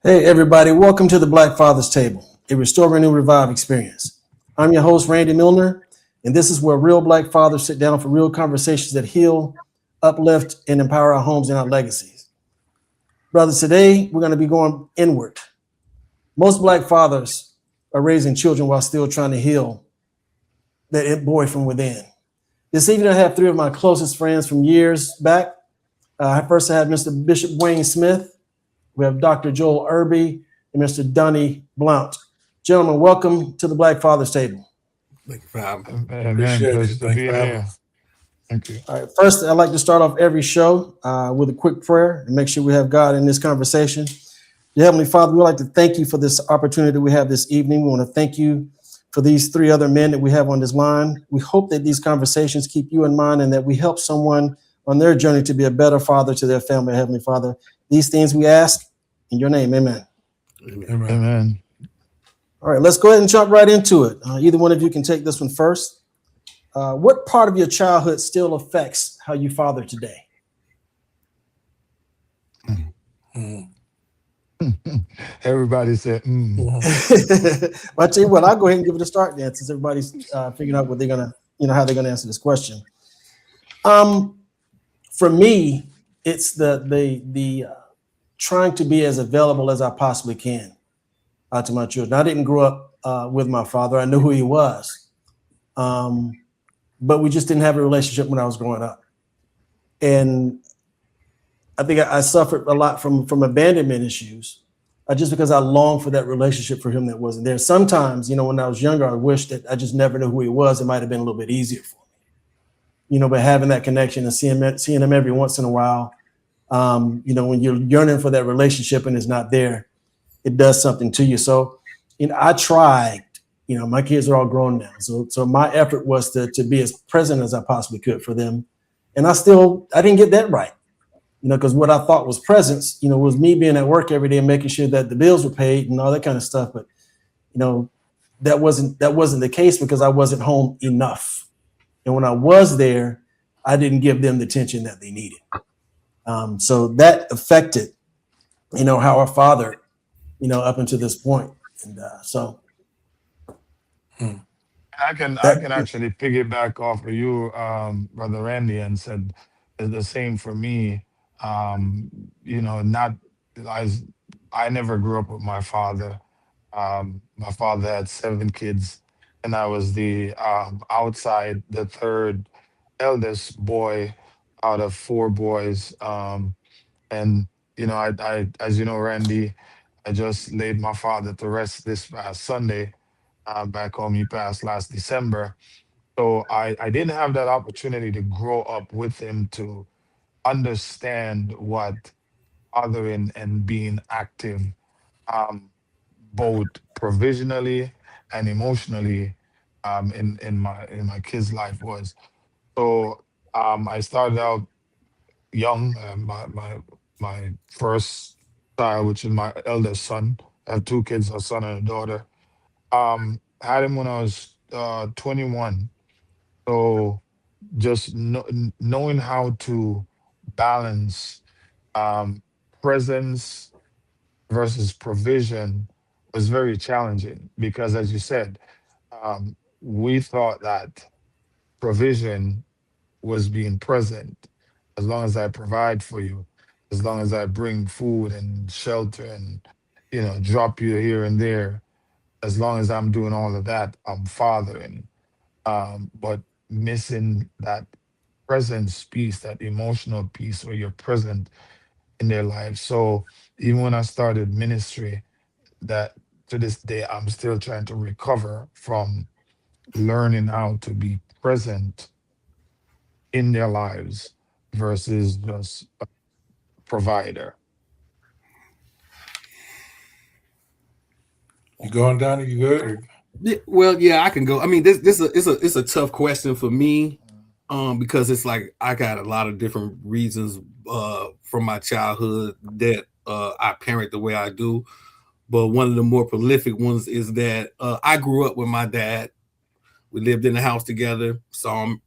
Hey, everybody, welcome to the Black Father's Table, a Restore, Renew, Revive experience. I'm your host, Randy Milner, and this is where real Black fathers sit down for real conversations that heal, uplift, and empower our homes and our legacies. Brothers, today we're going to be going inward. Most Black fathers are raising children while still trying to heal that boy from within. This evening, I have three of my closest friends from years back. First, I have Mr. Bishop Wayne Smith. We have Dr. Joel Irby and Mr. Donnie Blount. Gentlemen, welcome to the Black Father's Table. Thank you for having me. Amen. Pleasure to be here. Thank you. All right, first, I'd like to start off every show with a quick prayer and make sure we have God in this conversation. Dear Heavenly Father, we'd like to thank you for this opportunity we have this evening. We want to thank you for these three other men that we have on this line. We hope that these conversations keep you in mind and that we help someone on their journey to be a better father to their family, Heavenly Father. These things we ask in your name, amen. Amen. All right, let's go ahead and jump right into it. Either one of you can take this one first. What part of your childhood still affects how you father today? Everybody said, But I tell you what, I'll go ahead and give it a start then, since everybody's figuring out what they're gonna, how they're gonna answer this question. For me, it's the trying to be as available as I possibly can to my children. I didn't grow up with my father. I knew who he was, but we just didn't have a relationship when I was growing up. And I think I suffered a lot from abandonment issues, just because I longed for that relationship for him that wasn't there. Sometimes, when I was younger, I wished that I just never knew who he was. It might have been a little bit easier for me, but having that connection and seeing him every once in a while, when you're yearning for that relationship and it's not there, it does something to you. So, I tried. My kids are all grown now, so my effort was to be as present as I possibly could for them, and I didn't get that right. Because what I thought was presence, was me being at work every day and making sure that the bills were paid and all that kind of stuff. But, that wasn't the case because I wasn't home enough. And when I was there, I didn't give them the attention that they needed. So that affected, how our father, up until this point. And I can actually piggyback off of you, Brother Randy, and said the same for me. Not I never grew up with my father. My father had 7 kids, and I was the the third eldest boy out of 4 boys. And as you know, Randy, I just laid my father to rest this past Sunday. Back home, he passed last December. So I didn't have that opportunity to grow up with him to understand what othering and being active, um, both provisionally and emotionally, in my kid's life was. So I started out young. My first child, which is my eldest son. I have 2 kids, a son and a daughter. Had him when I was 21. So just knowing how to balance um, presence versus provision was very challenging because, as you said, we thought that provision was being present. As long as I provide for you, as long as I bring food and shelter and drop you here and there, as long as I'm doing all of that, I'm fathering. But missing that presence piece, that emotional piece where you're present in their lives. So even when I started ministry, that to this day I'm still trying to recover from learning how to be present in their lives versus just a provider. You going down? You good? Well, yeah, I can go. I mean, this it's a tough question for me, because it's like I got a lot of different reasons from my childhood that I parent the way I do. But one of the more prolific ones is that I grew up with my dad. We lived in the house together, saw him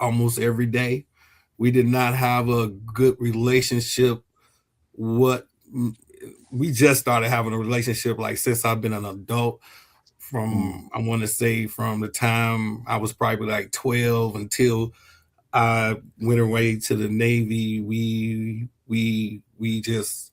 almost every day. We did not have a good relationship. What we just started having a relationship like since I've been an adult. From I want to say from the time I was probably like 12 until I went away to the Navy. We just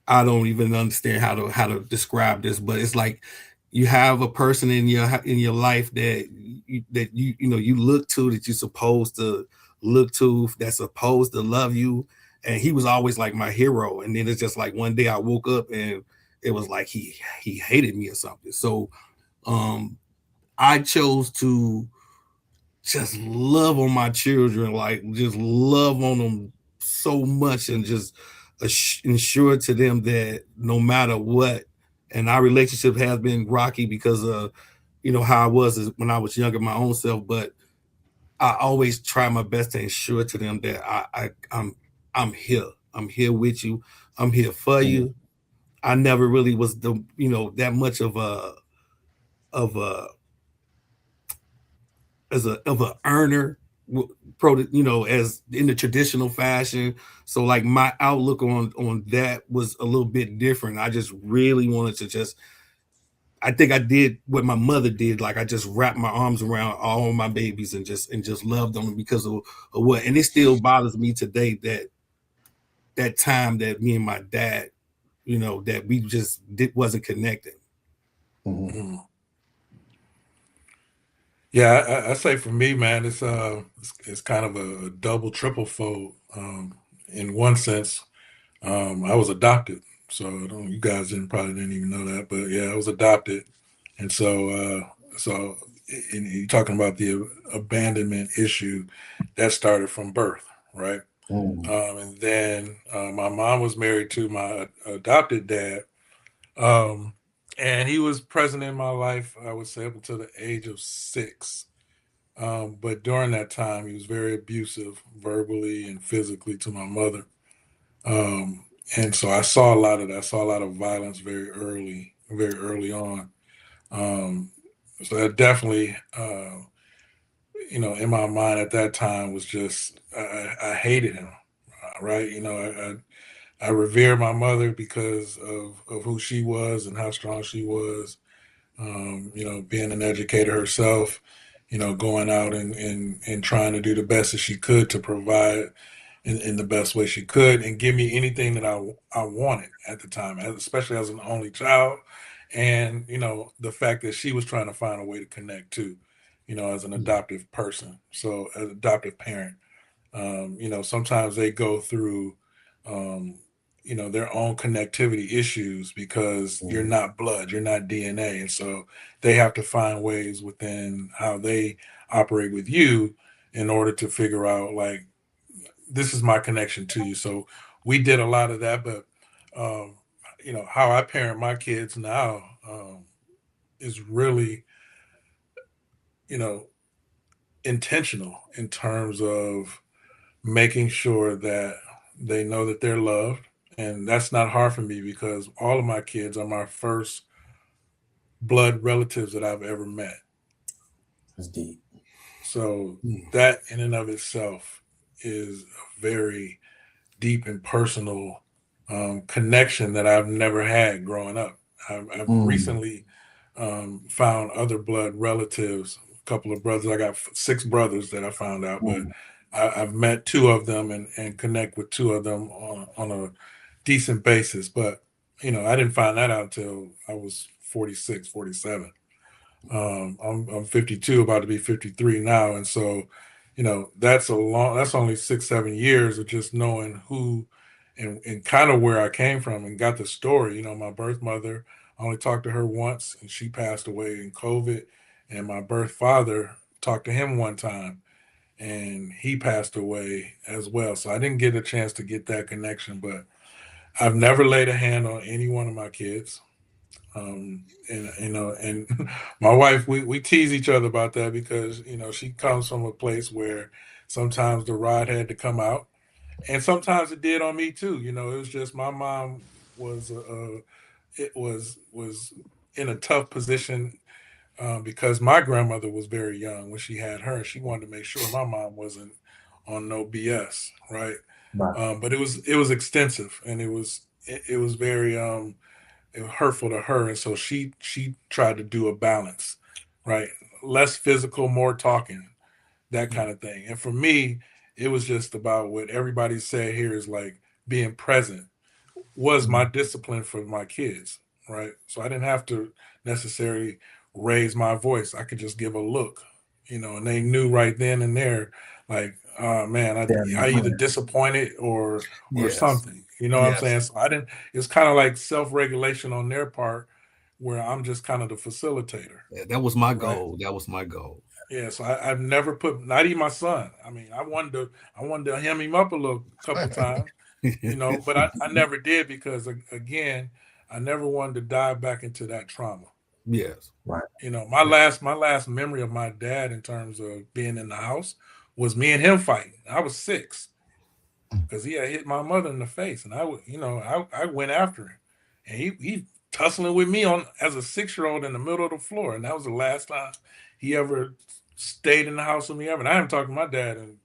I don't even understand how to describe this, but it's like you have a person in your life that you look to, that you're supposed to look to, that's supposed to love you, and he was always like my hero. And then it's just like one day I woke up and it was like he hated me or something. So um I chose to just love on my children, like just love on them so much, and just ensure to them that no matter what, and our relationship has been rocky because of how I was when I was younger, my own self, but I always try my best to ensure to them that I'm here. I'm here with you. I'm here for you. I never really was that much of a of a earner, as in the traditional fashion. So like my outlook on that was a little bit different. I just really wanted to just I think I did what my mother did. Like I just wrapped my arms around all my babies and just loved them because of what. And it still bothers me today that time that me and my dad, that we just wasn't connected. Mm. Yeah, I say for me, man, it's kind of a double, triple fold. In one sense, I was adopted, so you guys probably didn't even know that, but yeah, I was adopted, and so and you're talking about the abandonment issue that started from birth, right? And then my mom was married to my adopted dad, um, and he was present in my life, I would say, up until the age of 6. But during that time, he was very abusive, verbally and physically, to my mother. Um, and so I saw a lot of that. I saw a lot of violence very early on. Um, so that definitely, in my mind at that time was just I hated him, right? I revered my mother because of who she was and how strong she was. Being an educator herself, going out and trying to do the best that she could to provide in the best way she could and give me anything that I wanted at the time, especially as an only child. And, the fact that she was trying to find a way to connect too, as an adoptive person. So, as an adoptive parent, sometimes they go through, um, their own connectivity issues because you're not blood, you're not DNA. And so they have to find ways within how they operate with you in order to figure out, like, this is my connection to you. So we did a lot of that, but, um, how I parent my kids now is really, you know, intentional in terms of making sure that they know that they're loved. And that's not hard for me because all of my kids are my first blood relatives that I've ever met. That's deep. So that in and of itself is a very deep and personal connection that I've never had growing up. I've recently found other blood relatives, a couple of brothers. I got 6 brothers that I found out, but I've met 2 of them and connect with 2 of them on a decent basis. But, I didn't find that out until I was 46, 47. I'm 52, about to be 53 now. And so, that's only 6, 7 years of just knowing who and kind of where I came from and got the story. My birth mother, I only talked to her once and she passed away in COVID. And my birth father, talked to him one time and he passed away as well. So I didn't get a chance to get that connection, but I've never laid a hand on any one of my kids. And my wife, we tease each other about that because she comes from a place where sometimes the rod had to come out, and sometimes it did on me too. It was just my mom was it was in a tough position because my grandmother was very young when she had her. She wanted to make sure my mom wasn't on no BS, right? Right. But it was extensive, and it was very hurtful to her, and so she tried to do a balance, right? Less physical, more talking, that kind of thing. And for me, it was just about what everybody said here is like being present was my discipline for my kids, right? So I didn't have to necessarily raise my voice. I could just give a look, and they knew right then and there, like, man, I either disappointed or Yes. something. You know what I'm Yes. saying? So I didn't. It's kind of like self regulation on their part, where I'm just kind of the facilitator, Yeah, that was my right? goal. That was my goal. Yeah, so I've never put, not even my son. I mean, I wanted to hem him up a little couple times, but I never did because again, I never wanted to dive back into that trauma. Yes. Right. My last memory of my dad in terms of being in the house was me and him fighting. I was 6 because he had hit my mother in the face, and I went after him, and he tussling with me on as a 6-year-old in the middle of the floor, and that was the last time he ever stayed in the house with me ever. And I haven't talked to my dad in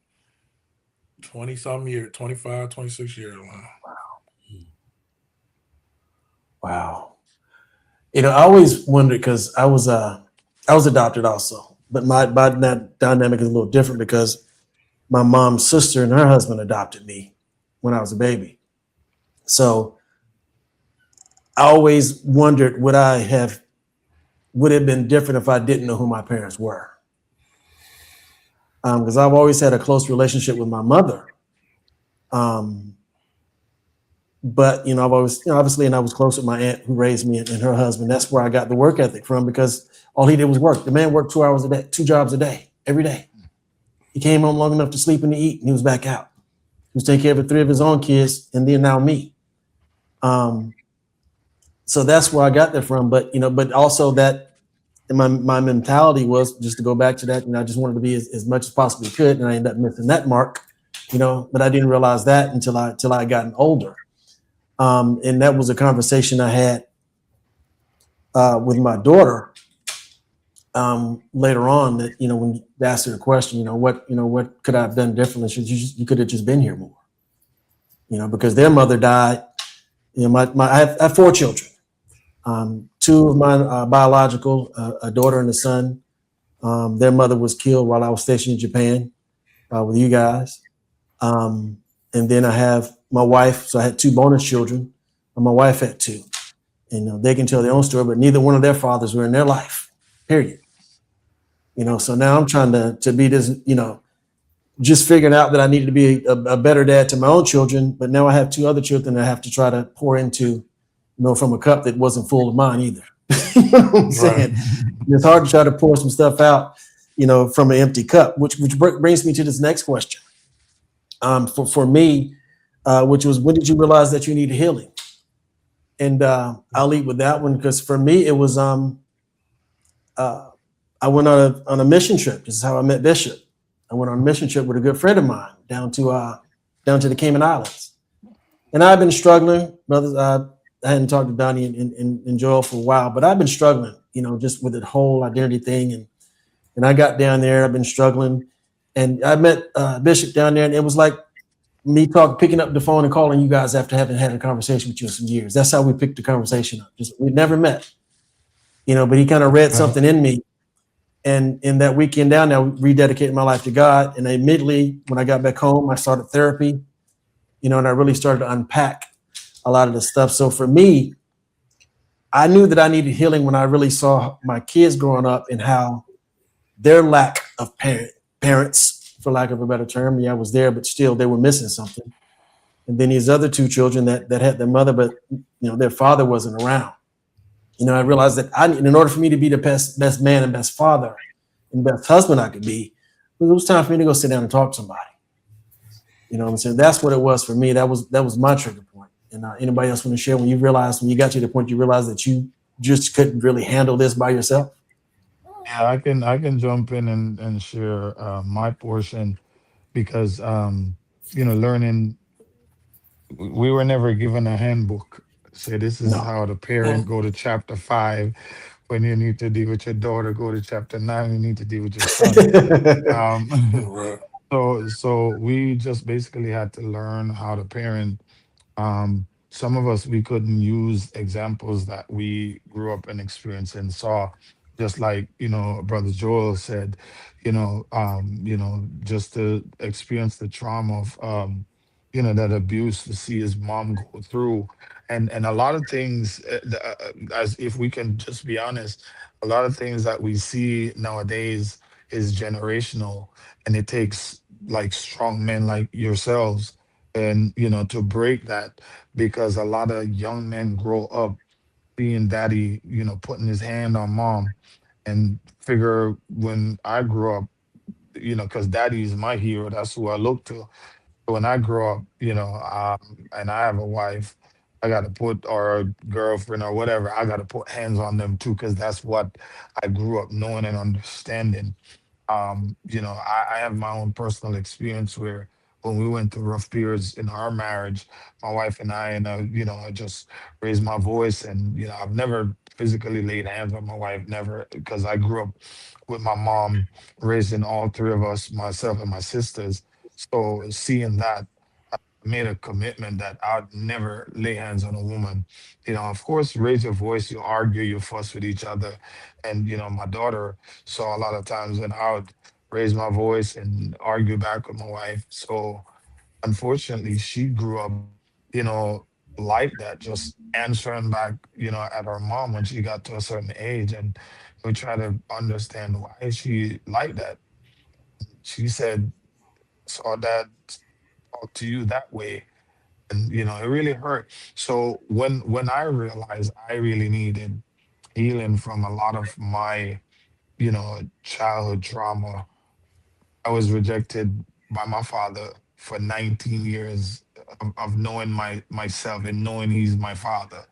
20 some years, 25, 26 years now. Wow. I always wondered because I was adopted also, but my that dynamic is a little different because my mom's sister and her husband adopted me when I was a baby. So I always wondered would it have been different if I didn't know who my parents were? Because I've always had a close relationship with my mother. Um, but I've always, obviously, and I was close with my aunt who raised me and her husband. That's where I got the work ethic from because all he did was work. The man worked 2 hours a day, 2 jobs a day, every day. He came home long enough to sleep and to eat, and he was back out. He was taking care of 3 of his own kids, and then now me. Um, so that's where I got that from. But also that my mentality was just to go back to that. I just wanted to be as much as possibly could, and I ended up missing that mark. But I didn't realize that until I gotten older. And that was a conversation I had with my daughter later on. That when you asked her the question, what could I have done differently? She said, you could have just been here more. Because their mother died. I have 4 children. 2 of mine biological, a daughter and a son. Their mother was killed while I was stationed in Japan with you guys. And then I have my wife. So I had 2 bonus children, and my wife had 2. And they can tell their own story, but neither one of their fathers were in their life. Period. So now I'm trying to be this. Just figuring out that I needed to be a better dad to my own children, but now I have 2 other children that I have to try to pour into, from a cup that wasn't full of mine either. You know what I'm saying? It's hard to try to pour some stuff out, from an empty cup, which brings me to this next question. For me, which was, when did you realize that you needed healing? And I'll lead with that one because for me it was I went on a mission trip. This is how I met Bishop. I went on a mission trip with a good friend of mine down to the Cayman Islands, and I've been struggling, brothers. I hadn't talked to Donnie and Joel for a while, but I've been struggling, just with the whole identity thing, and I got down there. I've been struggling, and I met Bishop down there, and it was like me picking up the phone and calling you guys after having had a conversation with you in some years. That's how we picked the conversation up. We never met, but he kind of read something in me. And in that weekend down there, I rededicated my life to God. And immediately when I got back home, I started therapy, and I really started to unpack a lot of the stuff. So for me, I knew that I needed healing when I really saw my kids growing up and how their lack of parents, for lack of a better term, I was there, but still they were missing something. And then these other 2 children that had their mother, but their father wasn't around. I realized that in order for me to be the best man and best father and best husband I could be, it was time for me to go sit down and talk to somebody. What I'm saying? That's what it was for me. That was my trigger point. And anybody else want to share when you got to the point you realized that you just couldn't really handle this by yourself? Yeah, I can jump in and share my portion because learning, we were never given a handbook. Say this is No. how the parent go to chapter 5 when you need to deal with your daughter, go to chapter 9 you need to deal with your son. um Right. so we just basically had to learn how to parent. some of us, we couldn't use examples that we grew up and experienced and saw, just like, Brother Joel said, just to experience the trauma of, that abuse, to see his mom go through. And a lot of things, as if we can just be honest, a lot of things that we see nowadays is generational, and it takes like strong men like yourselves, and to break that, because a lot of young men grow up seeing daddy, putting his hand on mom, and figure when I grew up, because daddy is my hero, that's who I look to. When I grow up, and I have a wife, I got to put, or a girlfriend or whatever, I got to put hands on them too, because that's what I grew up knowing and understanding. I have my own personal experience where when we went through rough periods in our marriage, my wife and I, and I just raised my voice, and I've never physically laid hands on my wife, never, because I grew up with my mom raising all three of us, myself and my sisters. So seeing that, made a commitment that I'd never lay hands on a woman. Of course, raise your voice, you argue, you fuss with each other. And, my daughter saw a lot of times when I would raise my voice and argue back with my wife. So unfortunately, she grew up, you know, like that, just answering back, at her mom when she got to a certain age. And we try to understand why is she like that. She said, saw dad talk to you that way, and it really hurt. So when I realized I really needed healing from a lot of my childhood trauma, I was rejected by my father for 19 years of knowing myself and knowing he's my father.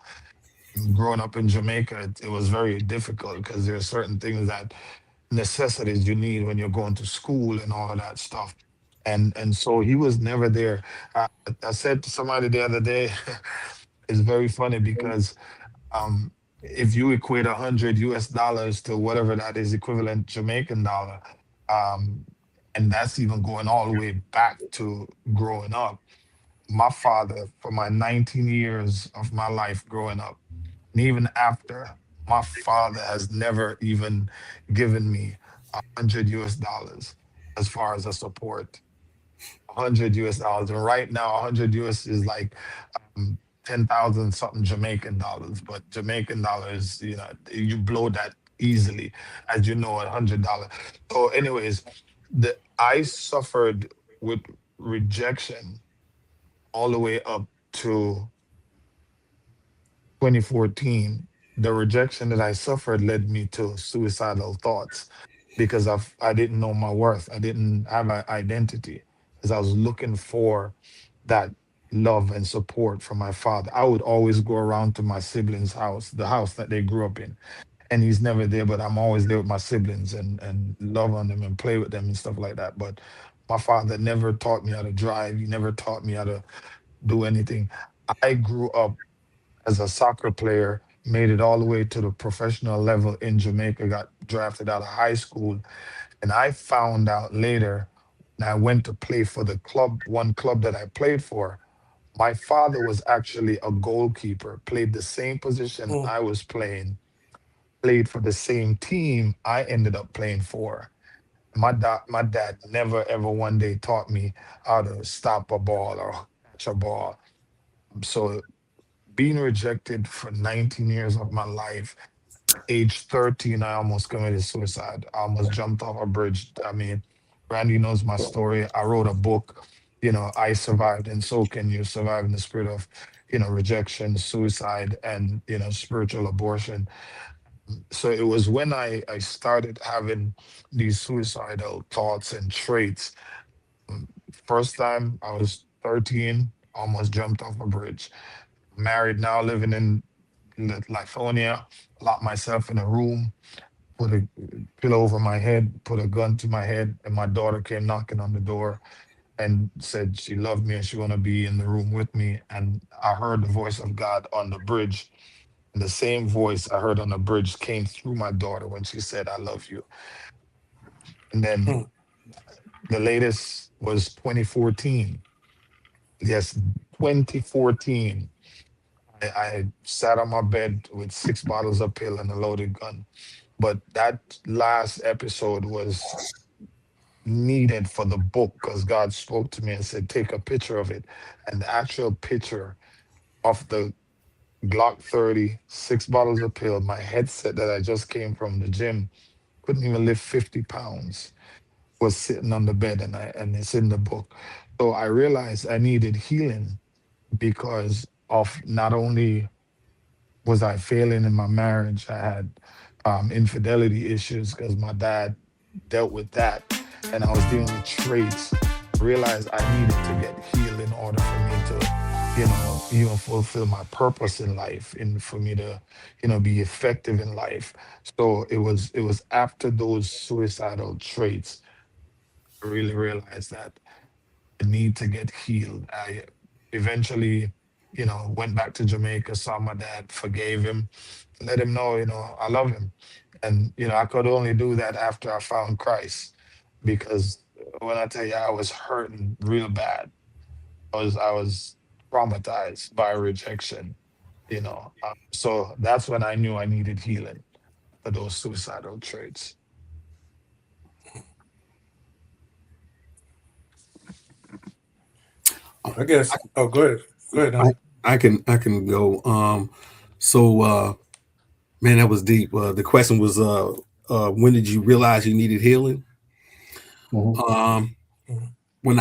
Growing up in Jamaica, it was very difficult because there are certain things that necessities you need when you're going to school and all of that stuff. And so he was never there. I said to somebody the other day, it's very funny because if you equate 100 US dollars to whatever that is equivalent Jamaican dollar, um, and that's even going all the way back to growing up. My father, for my 19 years of my life growing up, and even after, my father has never even given me 100 US dollars as far as a support. 100 US dollars. And right now, 100 US is like 10,000 something Jamaican dollars. But Jamaican dollars, you blow that easily, as you know, $100. So, anyways, I suffered with rejection all the way up to 2014. The rejection that I suffered led me to suicidal thoughts because I didn't know my worth. I didn't have an identity because I was looking for that love and support from my father. I would always go around to my siblings' house, the house that they grew up in, and he's never there, but I'm always there with my siblings and love on them and play with them and stuff like that. But my father never taught me how to drive. He never taught me how to do anything. I grew up as a soccer player, made it all the way to the professional level in Jamaica, got drafted out of high school. And I found out later when I went to play for the club, one club that I played for, my father was actually a goalkeeper, played the same position Mm. I was playing, played for the same team I ended up playing for. My dad never ever one day taught me how to stop a ball or catch a ball. So being rejected for 19 years of my life, age 13, I almost committed suicide. I almost jumped off a bridge. I mean, Randy knows my story. I wrote a book, I survived, and so can you survive in the spirit of, rejection, suicide, and, spiritual abortion. So it was when I started having these suicidal thoughts and traits. First time I was 13, almost jumped off a bridge. Married now, living in Lithonia, locked myself in a room, put a pillow over my head, put a gun to my head, and my daughter came knocking on the door and said she loved me and she want to be in the room with me. And I heard the voice of God on the bridge. And the same voice I heard on the bridge came through my daughter when she said, I love you. And then Mm. the latest was 2014. Yes, 2014. I sat on my bed with 6 bottles of pill and a loaded gun. But that last episode was needed for the book because God spoke to me and said, take a picture of it. And the actual picture of the Glock 30, 6 bottles of pill, my headset that I just came from the gym, couldn't even lift 50 pounds, was sitting on the bed, and it's in the book. So I realized I needed healing because of not only was I failing in my marriage, I had infidelity issues because my dad dealt with that, and I was dealing with traits. I realized I needed to get healed in order for me to, fulfill my purpose in life, and for me to, be effective in life. So it was after those suicidal traits I really realized that I need to get healed. I eventually, went back to Jamaica, saw my dad, forgave him, let him know, I love him. And, I could only do that after I found Christ. Because when I tell you I was hurting real bad, I was traumatized by rejection, So that's when I knew I needed healing for those suicidal traits. I guess. Oh, go ahead. Go ahead, I, honey. I can go. So man, that was deep. The question was, when did you realize you needed healing? Mhm. Um, Mhm. when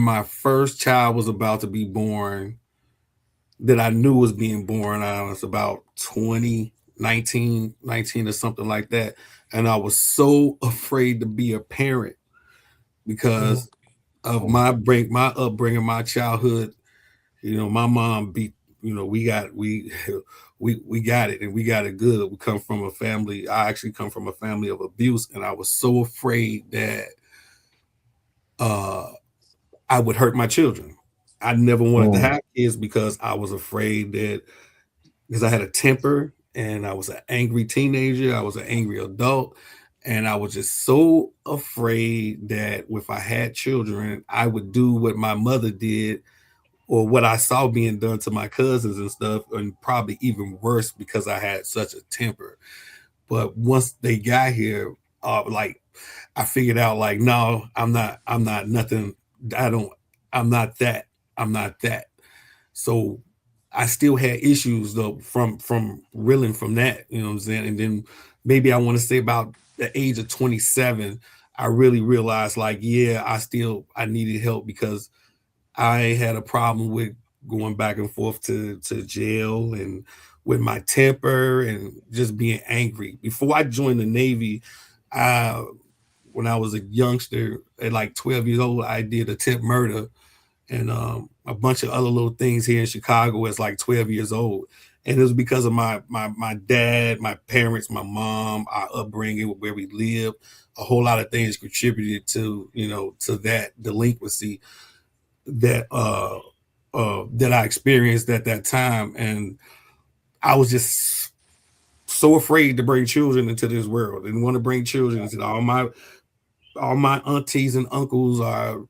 my first child was about to be born, that I knew was being born, I was about 20, 19 or something like that. And I was so afraid to be a parent Mhm. because of my upbringing, my childhood. My mom beat. We got it, and we got it good. We come from a family. I actually come from a family of abuse, and I was so afraid that uh, I would hurt my children. I never wanted to Mm. have kids because I was afraid that, because I had a temper and I was an angry teenager, I was an angry adult, and I was just so afraid that if I had children, I would do what my mother did or what I saw being done to my cousins and stuff, and probably even worse because I had such a temper. But once they got here, like I figured out, like, no, I'm not nothing. I don't, I'm not that. I'm not that. So I still had issues though from reeling from that, you know what I'm saying? And then maybe I want to say about the age of 27, I really realized, like, yeah, I needed help because I had a problem with going back and forth to jail, and with my temper and just being angry. Before I joined the Navy, I when I was a youngster at like 12 years old, I did attempt murder and a bunch of other little things here in Chicago as like 12 years old. And it was because of my dad, my parents, my mom, our upbringing, where we lived. A whole lot of things contributed to, to that delinquency that I experienced at that time. And I was just so afraid to bring children into this world and want to bring children into all my aunties and uncles are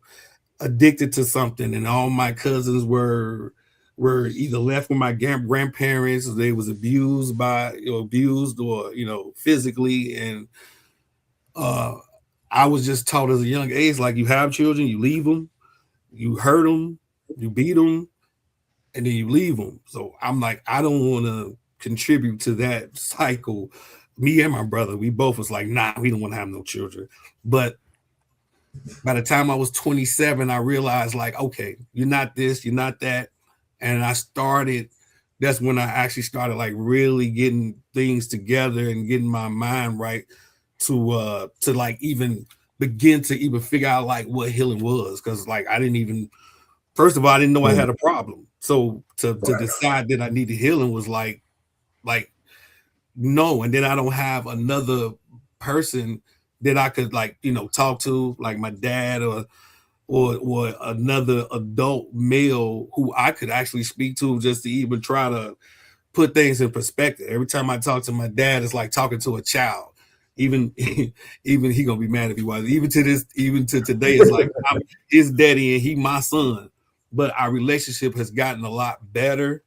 addicted to something, and all my cousins were either left with my grandparents, or they was abused or physically. And uh I was just taught as a young age, like, you have children, you leave them, you hurt them, you beat them, and then you leave them. So I'm like, I don't want to contribute to that cycle. Me and my brother, we both was like, nah, we don't want to have no children. But by the time I was 27, I realized, like, okay, you're not this, you're not that. And that's when I actually started, like, really getting things together and getting my mind right to like even begin to even figure out like what healing was. Cause like I didn't even first of all, I didn't know I Mm. had a problem. So to Right. decide that I needed healing was like no, and then I don't have another person that I could, like, talk to, like my dad, or another adult male who I could actually speak to, just to even try to put things in perspective. Every time I talk to my dad, it's like talking to a child. Even even he gonna be mad if he was. Even to today, it's like I'm his daddy and he my son. But our relationship has gotten a lot better.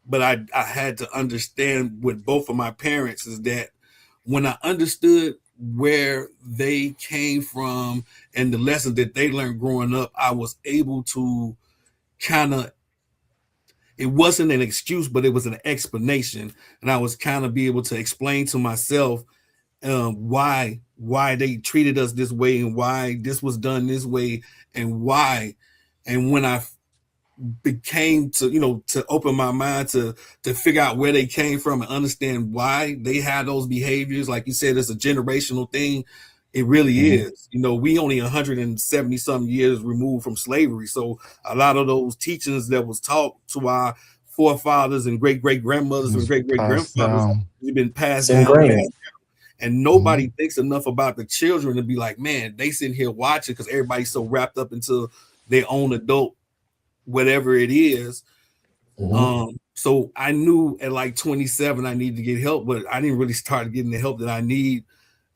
but I had to understand with both of my parents is that when I understood where they came from and the lessons that they learned growing up, I was able to kind of, it wasn't an excuse, but it was an explanation. And I was kind of be able to explain to myself why they treated us this way and why this was done this way and why. And when I became to to open my mind to figure out where they came from and understand why they had those behaviors, like you said, it's a generational thing. It really is. We only 170 some years removed from slavery, so a lot of those teachings that was taught to our forefathers and great great grandmothers and It's great great passed grandfathers down. have been It's passed down, ingrained. and nobody thinks enough about the children to be like, man, they sitting here watching because everybody's so wrapped up into their own adult whatever it is. So I knew at like 27 I needed to get help, but I didn't really start getting the help that I need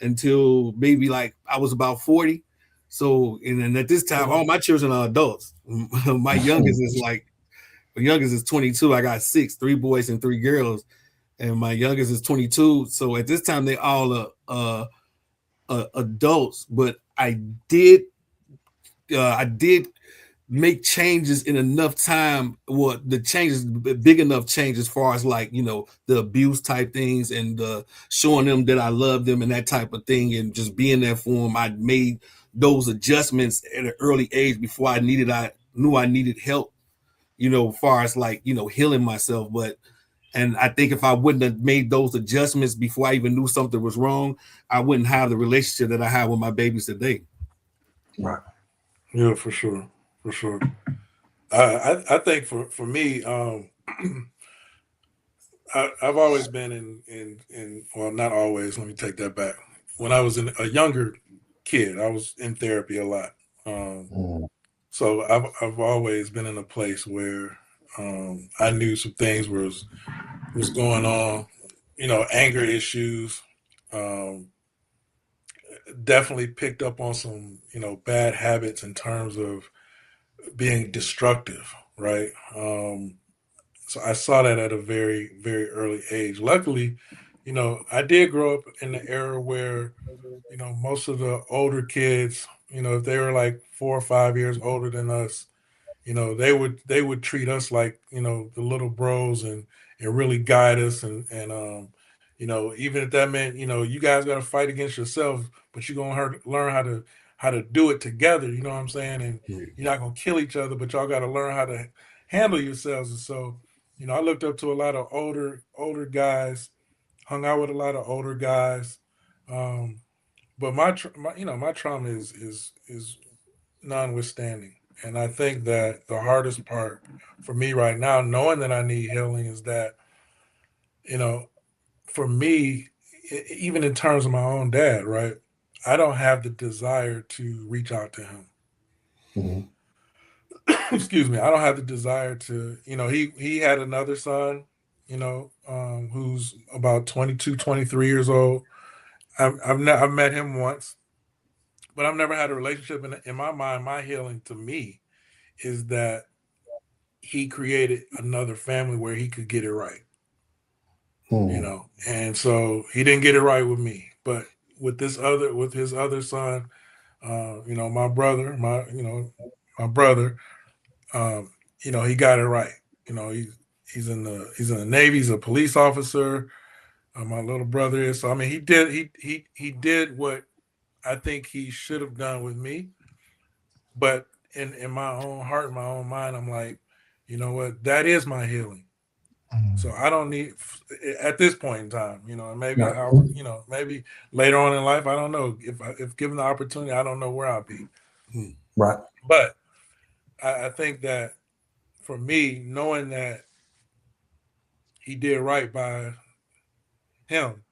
until maybe like I was about 40. So and then at this time, all my children are adults. My youngest is like my youngest is 22. I got three boys and three girls, and my youngest is 22. So at this time, they all are adults. But I did make changes in enough time. Well, the changes, big enough change as far as like the abuse type things and showing them that I love them and that type of thing, and just being there for them. I made those adjustments at an early age before I knew I needed help. As far as like healing myself, but. And I think if I wouldn't have made those adjustments before I even knew something was wrong, I wouldn't have the relationship that I have with my babies today. Right. Yeah, for sure, for sure. I think for me, I've always been in well, not always. Let me take that back. When I was a younger kid, I was in therapy a lot. Um, Mm. so I've always been in a place where I knew some things was going on. Anger issues. Um, Definitely picked up on some bad habits in terms of being destructive, right? So I saw that at a very, very early age. Luckily, I did grow up in the era where, most of the older kids, if they were like 4 or 5 years older than us, they would treat us like, the little bros and really guide us and even if that meant, you guys gotta fight against yourself, but you're gonna learn how to do it together, you know what I'm saying? And you're not gonna kill each other, but y'all gotta learn how to handle yourselves. And so, I looked up to a lot of older guys, hung out with a lot of older guys. Um, but my trauma is notwithstanding. And I think that the hardest part for me right now, knowing that I need healing, is that, you know, for me, even in terms of my own dad, right? I don't have the desire to reach out to him. Mhm. Excuse me. I don't have the desire to, he had another son, who's about 22, 23 years old. I've met him once, but I've never had a relationship. In my mind, my healing to me is that he created another family where he could get it right, Mm. and so he didn't get it right with me, but with his other son, my brother, my brother, um, he got it right. He's in the Navy. He's a police officer. My little brother is. So I mean, he did what I think he should have done with me. But in my own heart, my own mind, I'm like, you know what? That is my healing. So I don't need at this point in time, and maybe Right. maybe later on in life, I don't know if given the opportunity, I don't know where I'll be. Right. But I think that for me, knowing that he did right by him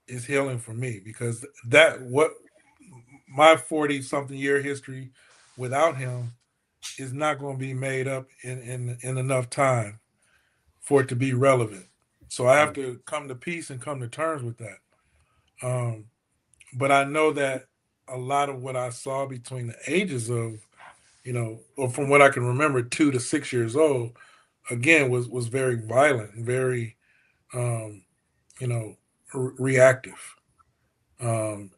is healing for me, because that what my 40 something year history without him is not going to be made up in enough time for it to be relevant. So I have to come to peace and come to terms with that. Um, but I know that a lot of what I saw between the ages of, or from what I can remember, 2 to 6 years old, again was very violent and very you know reactive. And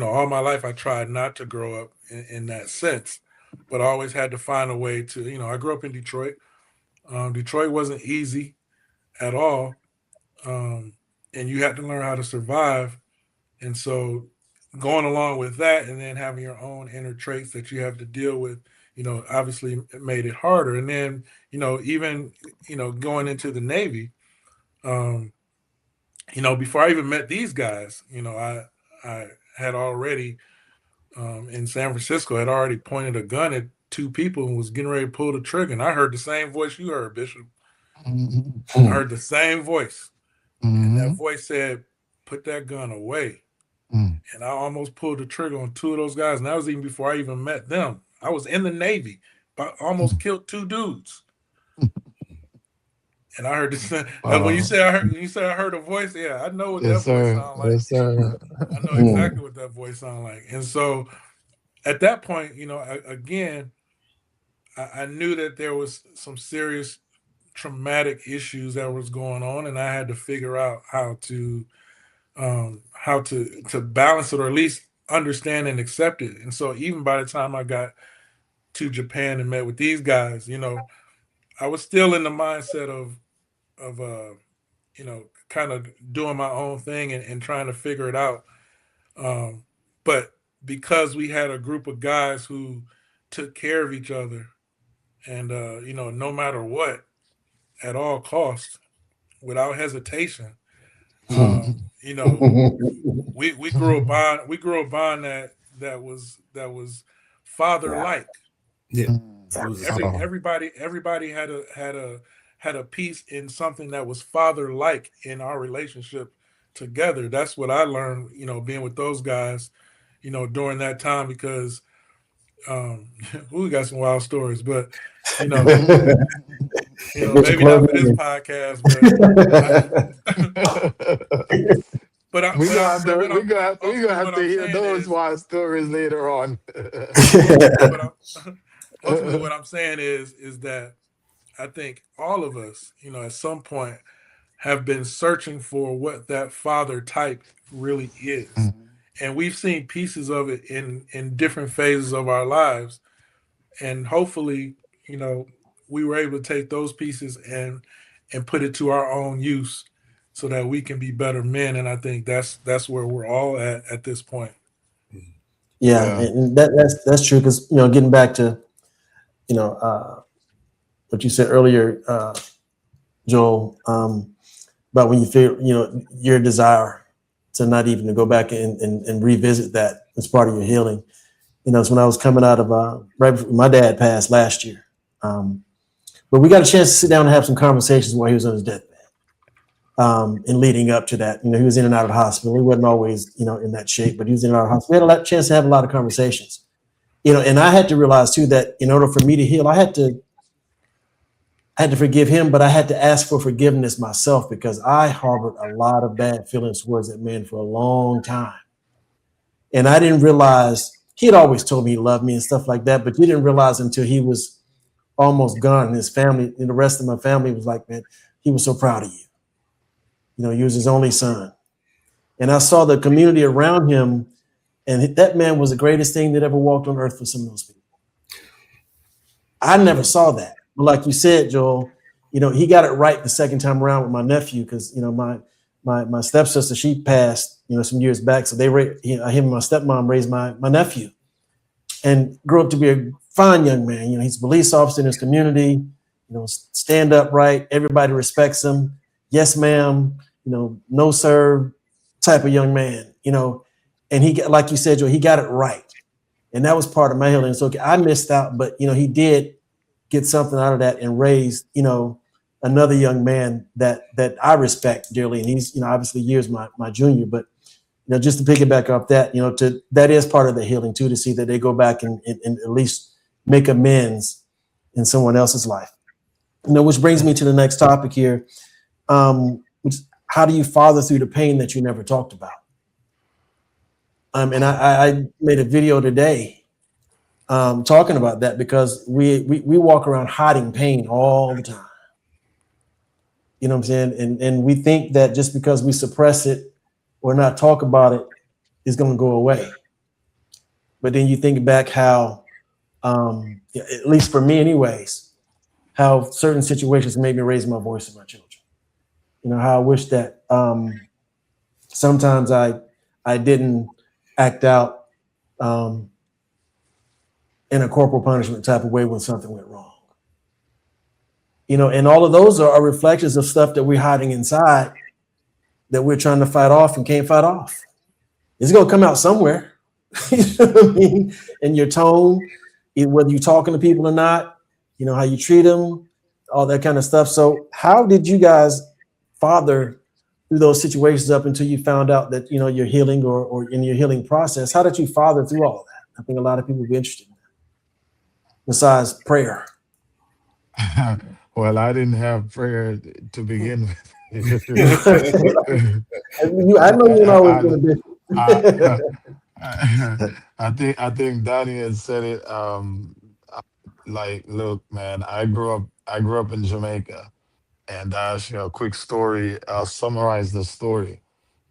all my life I tried not to grow up in that sense, but I always had to find a way to. I grew up in Detroit. Detroit wasn't easy at all, um, and you had to learn how to survive. And so, going along with that, and then having your own inner traits that you have to deal with, obviously it made it harder. And then, even going into the Navy, um, before I even met these guys, I had already in San Francisco had already pointed a gun at two people and was getting ready to pull the trigger. And I heard the same voice you heard, Bishop. I heard the same voice, and that voice said, "Put that gun away." And I almost pulled the trigger on two of those guys, and that was even before I even met them. I was in the Navy, but almost killed two dudes. And I heard this. When you say I heard a voice, yeah, I know what Yes, that voice sir. sounds like. Yes, sir. I know exactly what that voice sounds like. And so, at that point, again, I knew that there was some serious traumatic issues that was going on, and I had to figure out how to balance it, or at least understand and accept it. And so even by the time I got to Japan and met with these guys, I was still in the mindset of kind of doing my own thing and trying to figure it out. But because we had a group of guys who took care of each other, and no matter what, at all costs, without hesitation, you know, we grew a bond. We grew a bond that was father like. Yeah. Mm. It was a Oh. Everybody had a piece in something that was father like in our relationship together. That's what I learned, being with those guys, during that time, because we got some wild stories, but you know, Get your maybe not for clothing this in. podcast, but I, We gonna have but to what I'm we gonna ultimately have what to I'm hear saying those is wild stories later on. ultimately what I'm ultimately what I'm saying is that I think all of us, at some point have been searching for what that father type really is. And we've seen pieces of it in different phases of our lives. And hopefully, you know, we were able to take those pieces and put it to our own use so that we can be better men. And I think that's where we're all at this point. Yeah, Yeah. and that's true because getting back to you know what you said earlier, Joel, about when you feel your desire to not even to go back and revisit that as part of your healing. It's when I was coming out of right before my dad passed last year, but we got a chance to sit down and have some conversations while he was on his deathbed. And leading up to that, he was in and out of the hospital. He wasn't always, in that shape, but he was in and out of the hospital. We had a chance to have a lot of conversations, and I had to realize too that in order for me to heal, I had to forgive him, but I had to ask for forgiveness myself because I harbored a lot of bad feelings towards that man for a long time. And I didn't realize he had always told me he loved me and stuff like that, but you didn't realize until he was almost gone. And his family and the rest of my family was like, man, he was so proud of you. He was his only son. And I saw the community around him, and that man was the greatest thing that ever walked on earth for some of those people. I never saw that. But like you said, Joel, he got it right the second time around with my nephew because my stepsister, she passed some years back, so him and my stepmom raised my nephew, and grew up to be a fine young man. He's a police officer in his community. Stand up right. Everybody respects him. Yes, ma'am. No sir, type of young man. And he got, like you said, Joel, he got it right, and that was part of my healing. So I missed out, but he did get something out of that and raise, another young man that I respect dearly. And he's, obviously years my junior, but just to piggyback off that, that is part of the healing too, to see that they go back and at least make amends in someone else's life. Which brings me to the next topic here. Which how do you father through the pain that you never talked about? And I made a video today talking about that because we walk around hiding pain all the time. You know what I'm saying? And we think that just because we suppress it or not talk about it is going to go away. But then you think back how, yeah, at least for me, anyways, how certain situations made me raise my voice to my children. You know how I wish that sometimes I didn't act out um, in a corporal punishment type of way when something went wrong. You know, and all of those are reflections of stuff that we're hiding inside that we're trying to fight off and can't fight off. It's gonna come out somewhere. You know what I mean? In your tone, whether you're talking to people or not, you know, how you treat them, all that kind of stuff. So how did you guys father through those situations up until you found out that, you know, you're healing or in your healing process? How did you father through all of that? I think a lot of people would be interested in that, besides prayer. Well, I didn't have prayer to begin with. I know you're always I, going to be. I, I think Donnie had said it. Like, look, man, I grew up in Jamaica, and I'll share a quick story. I'll summarize the story.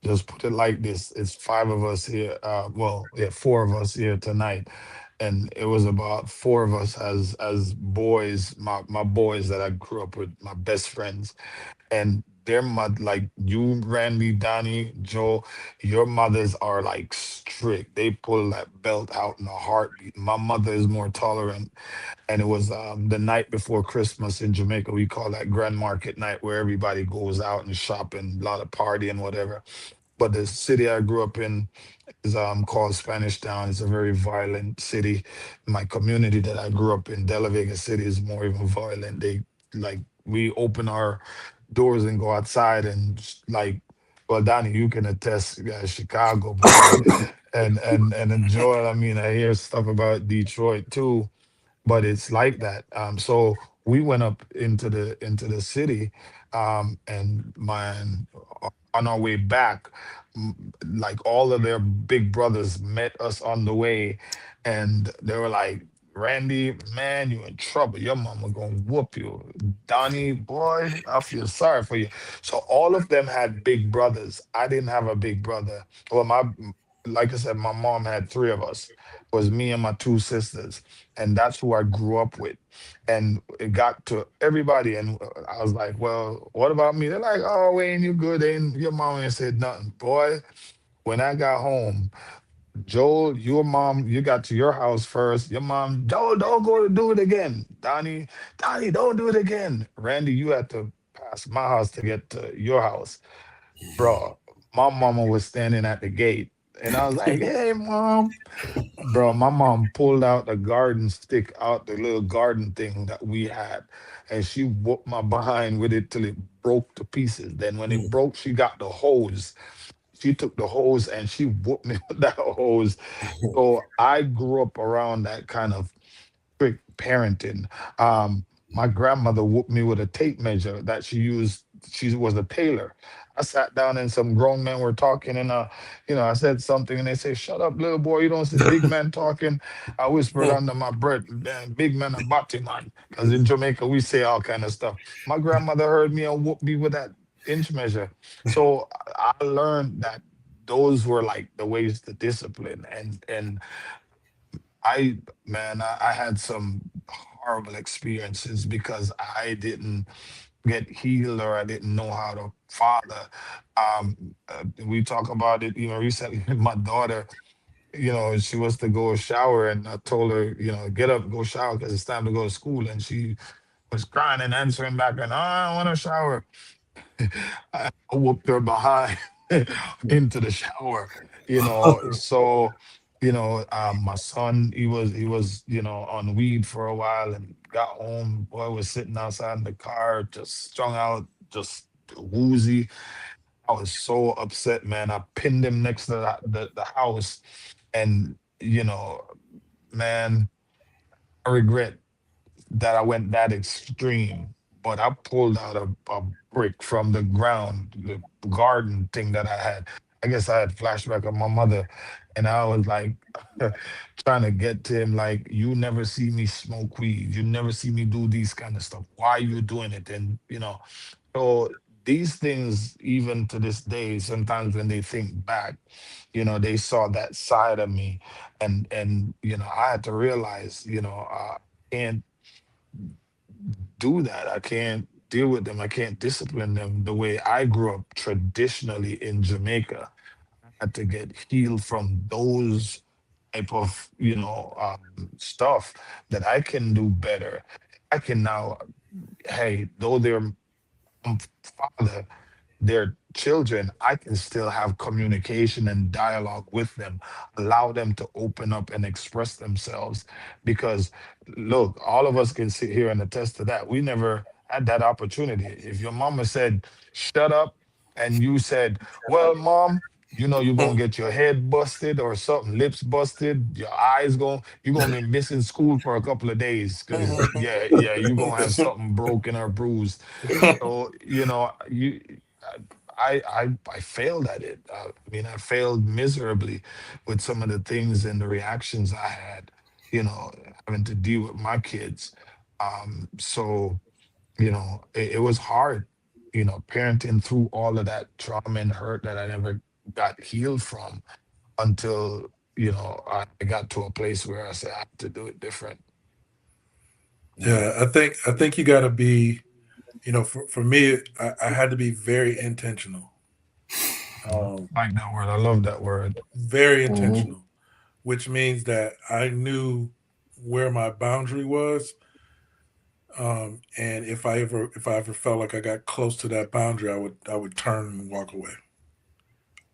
Just put it like this: it's five of us here. Well, yeah, four of us here tonight, and it was about four of us as boys, my boys that I grew up with, my best friends, and their mother, like you, Randy, Donnie, Joe, your mothers are like strict. They pull that belt out in a heartbeat. My mother is more tolerant, and it was the night before Christmas in Jamaica. We call that Grand Market night, where everybody goes out and shop and a lot of party and whatever. But the city I grew up in is called Spanish Town. It's a very violent city. My community that I grew up in, De La Vega City, is more even violent. They like we open our doors and go outside and like, well, Donnie, you can attest, Chicago boy, and enjoy. I mean, I hear stuff about Detroit too, but it's like that. So we went up into the city, and man, on our way back, like all of their big brothers met us on the way, and they were like, "Randy, man, you in trouble. Your mama gonna whoop you. Donnie, boy, I feel sorry for you." So all of them had big brothers. I didn't have a big brother. Well, like I said, my mom had three of us. It was me and my two sisters, and that's who I grew up with. And it got to everybody, and I was like, "Well, what about me?" They're like, "Oh, Wayne, you good?" Ain't your mom ain't said nothing, boy. When I got home, Joel, your mom, you got to your house first. Your mom, Joel, don't go to do it again. Donnie, don't do it again. Randy, you had to pass my house to get to your house, bro. My mama was standing at the gate, and I was like, "Hey, mom." Bro, my mom pulled out the garden stick out the little garden thing that we had, and she whooped my behind with it till it broke to pieces. Then when it broke, she got the hose. She took the hose and she whooped me with that hose. So I grew up around that kind of strict parenting. My grandmother whooped me with a tape measure that she used. She was a tailor. I sat down and some grown men were talking, and I said something, and they say, "Shut up, little boy! You don't see big men talking." I whispered under my breath, "Man, big men are batty man," because in Jamaica we say all kind of stuff. My grandmother heard me and whooped me with that inch measure. So I learned that those were like the ways to discipline, and I, man, I had some horrible experiences because I didn't get healed or I didn't know how to father. We talk about it, recently. My daughter, she was to go shower, and I told her, get up, go shower because it's time to go to school. And she was crying and answering back, and, "Oh, I want to shower." I whooped her behind into the shower, So, my son, he was, on weed for a while and got home. Boy was sitting outside in the car, just strung out, just woozy. I was so upset, man. I pinned him next to the house, and man, I regret that I went that extreme, but I pulled out a brick from the ground, the garden thing that I had. I guess I had flashback of my mother, and I was like trying to get to him, like, you never see me smoke weed, you never see me do these kind of stuff. Why are you doing it? And so these things, even to this day, sometimes when they think back, they saw that side of me, and I had to realize, can't do that. I can't deal with them. I can't discipline them the way I grew up traditionally in Jamaica. I had to get healed from those type of stuff that I can do better. I can now, hey, though they're father, their children, I can still have communication and dialogue with them, allow them to open up and express themselves. Because, look, all of us can sit here and attest to that. We never had that opportunity. If your mama said, shut up, and you said, well, mom, you're gonna get your head busted or something, lips busted, your eyes you're gonna be missing school for a couple of days because yeah, you're gonna have something broken or bruised. So, I failed at it. I mean, I failed miserably with some of the things and the reactions I had, having to deal with my kids. So, it was hard, parenting through all of that trauma and hurt that I never got healed from until, I got to a place where I said I have to do it different. Yeah, I think you got to be, for me, I had to be very intentional, I like that word. I love that word. very Mhm. intentional, which means that I knew where my boundary was, and if I ever felt like I got close to that boundary, I would turn and walk away,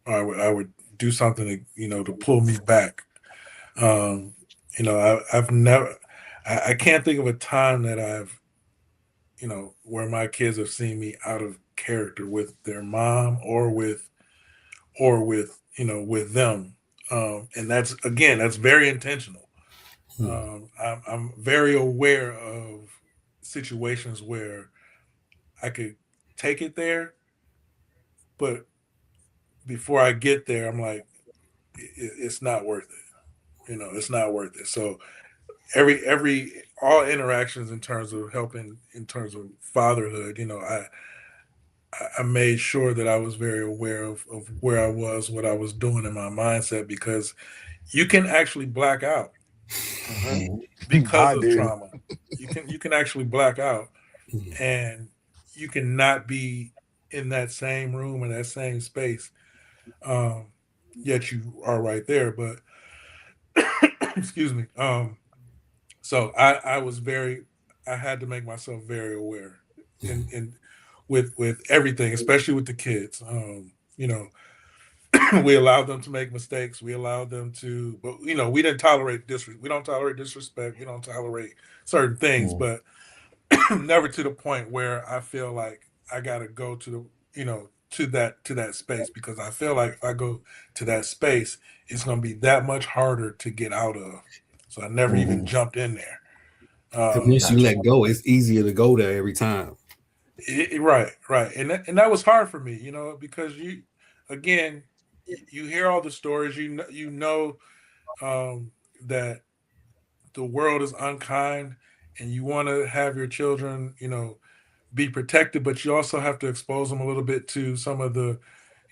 or I would do something to pull me back. Um, I've never, I can't think of a time that I've where my kids have seen me out of character with their mom or with them. And that's very intentional. I'm very aware of situations where I could take it there, but before I get there, I'm like, it's not worth it. It's not worth it. So all interactions in terms of helping, in terms of fatherhood, I made sure that I was very aware of where I was, what I was doing in my mindset, because you can actually black out Mhm. Mhm. because I of did. trauma. You can actually black out, and you cannot be in that same room, in that same space. Um, Yet you are right there. But excuse me. So I had to make myself very aware, and with everything, especially with the kids. We allowed them to make mistakes. We allowed them to, but we didn't tolerate disrespect. We don't tolerate disrespect. We don't tolerate certain things, Mhm. but never to the point where I feel like I got to go to that space, because I feel like if I go to that space, it's going to be that much harder to get out of. So I never even Mhm. jumped in there. And once you Gotcha. let go, it's easier to go there every time. Right, right, and that was hard for me, because again, you hear all the stories, um, that the world is unkind, and you want to have your children, be protected, but you also have to expose them a little bit to some of the,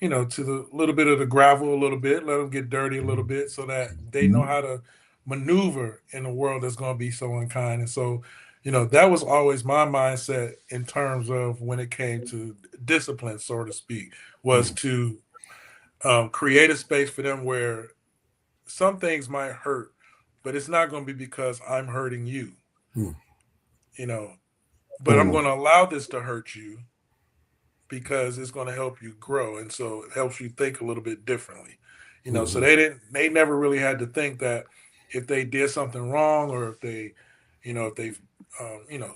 to the little bit of the gravel, a little bit, let them get dirty a little bit, so that they know how to maneuver in a world that's going to be so unkind. And so, that was always my mindset in terms of when it came to discipline, so to speak, was to create a space for them where some things might hurt, but it's not going to be because I'm hurting you, Mm, you know, but I'm Mhm. going to allow this to hurt you because it's going to help you grow. And so it helps you think a little bit differently. So mhm, they never really had to think that if they did something wrong, or if they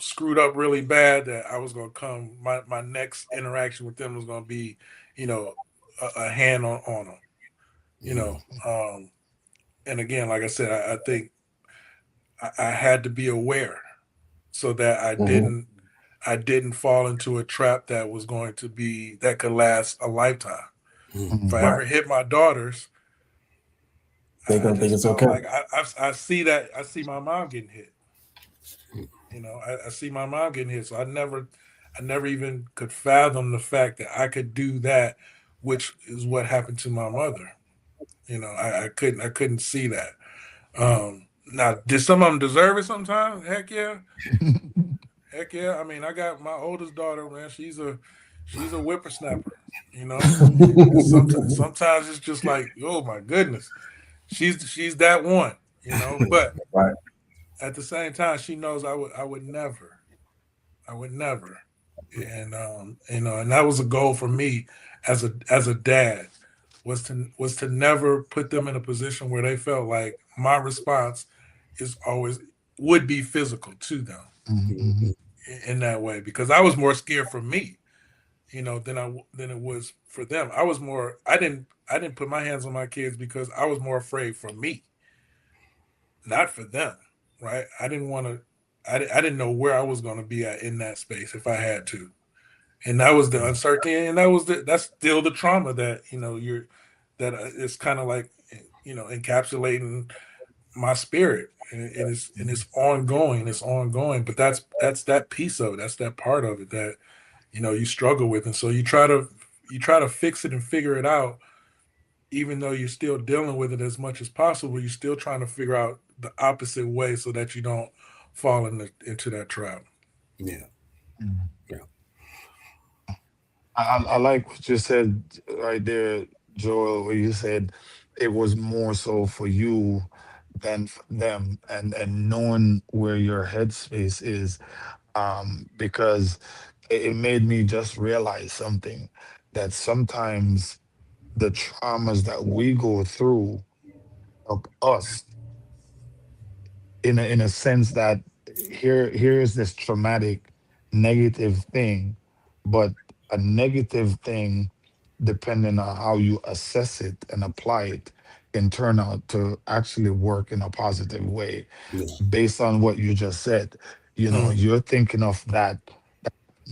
screwed up really bad, that I was going to come, my next interaction with them was going to be, you know, a hand on them, you mhm, know. And again, like I said, I think I had to be aware so that I Mhm. didn't fall into a trap that was going to be, that could last a lifetime. If I ever hit my daughters, They're gonna think it's okay. like I see that I see my mom getting hit. You know, I see my mom getting hit, so I never even could fathom the fact that I could do that, which is what happened to my mother. You know, I couldn't see that. Now, did some of them deserve it sometimes? Heck yeah. Heck yeah. I mean, I got my oldest daughter, man. She's a whippersnapper, you know. And sometimes it's just like, oh my goodness, she's that one, you know. But Right. at the same time, she knows I would never, and you know, and that was a goal for me as a dad was to never put them in a position where they felt like my response is always would be physical to them in that way, because I was more scared for me, you know, than it was for them. I didn't put my hands on my kids because I was more afraid for me, not for them, right? I didn't want to. I didn't know where I was going to be at in that space if I had to, and that was the uncertainty, and that's still the trauma that you know it's kind of like you know encapsulating my spirit, and it's ongoing. It's ongoing, but that's that piece of it. That's that part of it that you know you struggle with, and so you try to fix it and figure it out, even though you're still dealing with it as much as possible. You're still trying to figure out the opposite way so that you don't fall into that trap. Yeah. Yeah. I like what you said right there, Joel, where you said it was more so for you than for them, and knowing where your headspace is, because it made me just realize something, that sometimes the traumas that we go through help us in a sense that here's this traumatic negative thing, but a negative thing, depending on how you assess it and apply it, can turn out to actually work in a positive way. Yeah. Based on what you just said, you know, Mm, you're thinking of that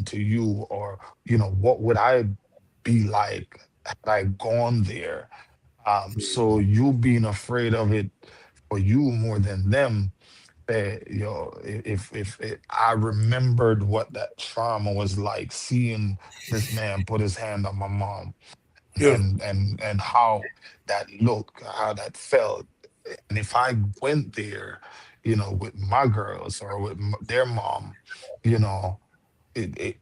to you, or you know, what would I be like had I gone there? So you being afraid of it for you more than them, yo, if I remembered what that trauma was like, seeing this man put his hand on my mom, yeah, and how that looked, how that felt, and if I went there, you know, with my girls or with their mom, you know, it, it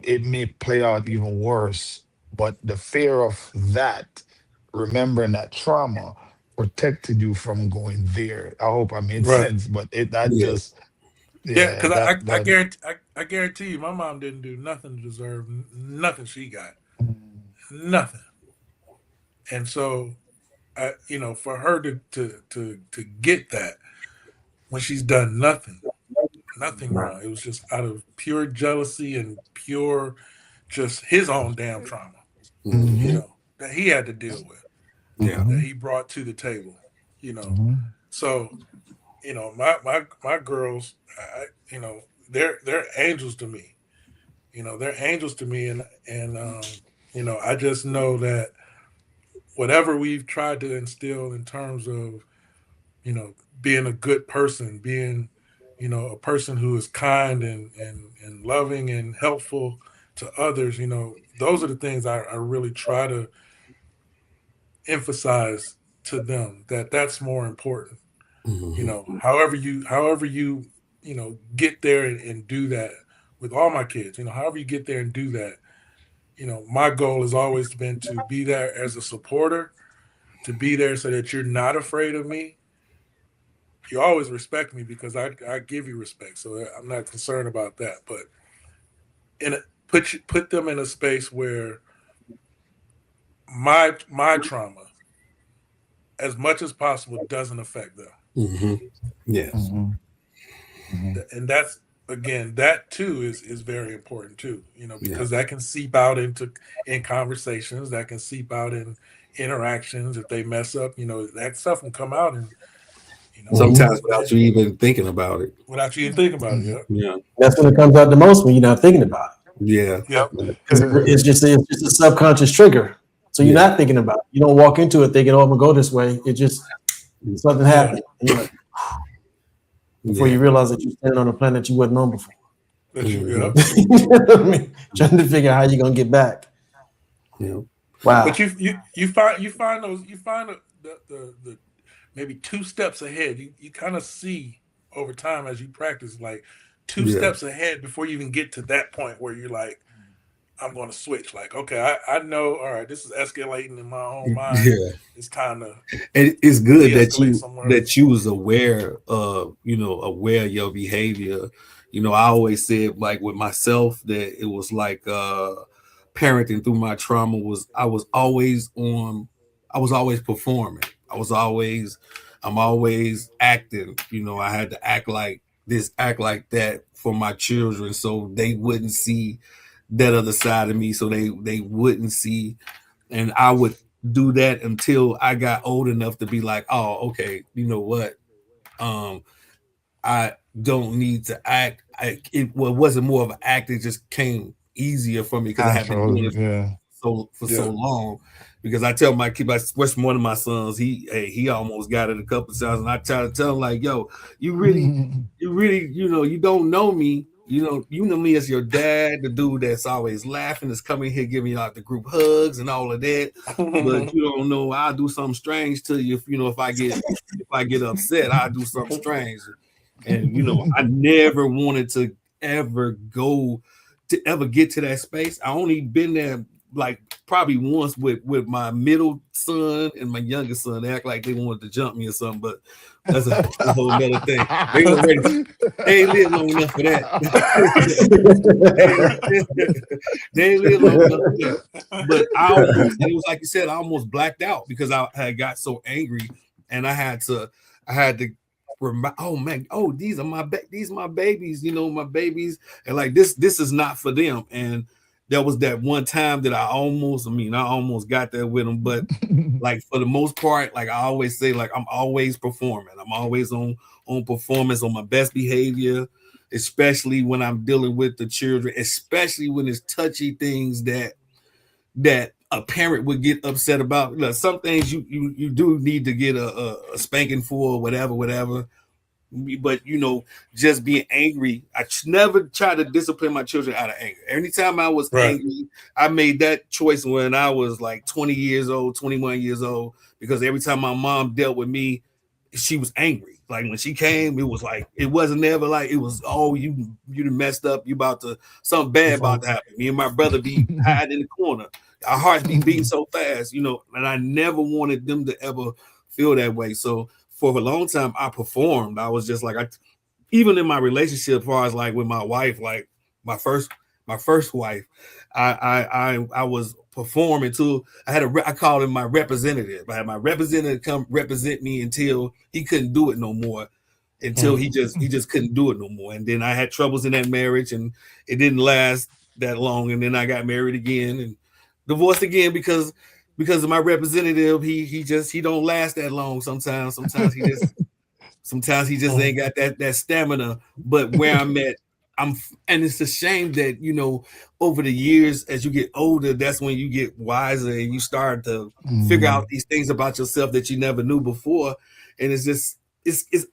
it may play out even worse. But the fear of that, remembering that trauma, protected you from going there. I hope I made right. sense. But it that Yeah. just Yeah, yeah, because that that I guarantee you, my mom didn't do nothing to deserve nothing she got, mm, nothing. And so, you know, for her to get that when she's done nothing Right. wrong, it was just out of pure jealousy and pure just his own damn trauma, you Mhm. mhm, know, that he had to deal with, Yeah. that mhm, he brought to the table, you know. mhm, So, you know, my girls, you know, they're angels to me. You know, they're angels to me, and you know, I just know that whatever we've tried to instill in terms of you know being a good person, being you know a person who is kind and loving and helpful to others, you know, those are the things I really try to emphasize to them that that's more important. You Mhm. know, however you know get there and do that with all my kids. You know, however you get there and do that. You know, my goal has always been to be there as a supporter, to be there so that you're not afraid of me. You always respect me because I give you respect, so I'm not concerned about that. But put them in a space where my trauma, as much as possible, doesn't affect them. Mhm. Yes. mhm, mhm, And that's again that too is very important too, you know, Yeah. because that can seep out in conversations, that can seep out in interactions. If they mess up, you know, that stuff can come out and you know Mhm. Sometimes without you even thinking about it. without you even thinking about it. mhm. Yeah, Yeah. That's when it comes out the most when you're not thinking about Yeah. yeah, Yep. it. It's just a subconscious trigger. So you're not thinking about it. You don't walk into it thinking, oh, I'm gonna go this way. It just something happened. And you're like, before you realize that you're standing on a planet you wasn't on before. You know what I mean? Trying to figure out how you're gonna get back. Wow. But you find the maybe 2 steps ahead. You kind of see over time as you practice, like 2 steps ahead before you even get to that point where you're like, I'm going to switch. Like, okay, I know. All right, this is escalating in my own mind. Yeah, it's time to. And it's good de-escalate that you was aware of aware of your behavior. I always said, like, with myself, that it was like parenting through my trauma was I was always performing. I'm always acting. I had to act like this, act like that for my children, so they wouldn't see that other side of me, so they wouldn't see. And I would do that until I got old enough to be like, oh, okay, you know what? I don't need to act. It wasn't more of an act. It just came easier for me because I have been doing it so long. Because I tell my kid, especially one of my sons, he almost got it a couple of times, and I try to tell him, like, yo, you really, you don't know me. You know me as your dad, the dude that's always laughing, that's coming here giving you out the group hugs and all of that. But you don't know I'll do something strange to you. If I get upset, I'll do something strange. And I never wanted to ever get to that space. I only been there like probably once with my middle son and my youngest son. They act like they wanted to jump me or something, but that's a whole other thing. They ain't lived long enough for that. They ain't lived long enough for that. But it was like you said, I almost blacked out because I had got so angry, and I had to oh man, oh, these are my babies, my babies, and like this is not for them. And there was that one time that I almost got there with them, but like for the most part, like I always say, like I'm always performing. I'm always on performance, on my best behavior, especially when I'm dealing with the children, especially when it's touchy things that a parent would get upset about. Some things you do need to get a spanking for, or whatever. But just being angry, I never try to discipline my children out of anger. Anytime I was angry, I made that choice when I was like 20 years old, 21 years old, because every time my mom dealt with me, she was angry. Like when she came, it was like, it wasn't never like it was, oh, you messed up, something bad about to happen. Me and my brother be hiding in the corner. Our hearts be beating so fast, and I never wanted them to ever feel that way. So for a long time, I performed. I was just like, even in my relationship, as far as like with my wife, like my first wife, I was performing too. I called him my representative. I had my representative come represent me until he couldn't do it no more. Until he just couldn't do it no more. And then I had troubles in that marriage, and it didn't last that long. And then I got married again and divorced again because of my representative. He don't last that long sometimes. Sometimes he just ain't got that stamina. But where I'm at, and it's a shame that over the years, as you get older, that's when you get wiser and you start to figure out these things about yourself that you never knew before. And it's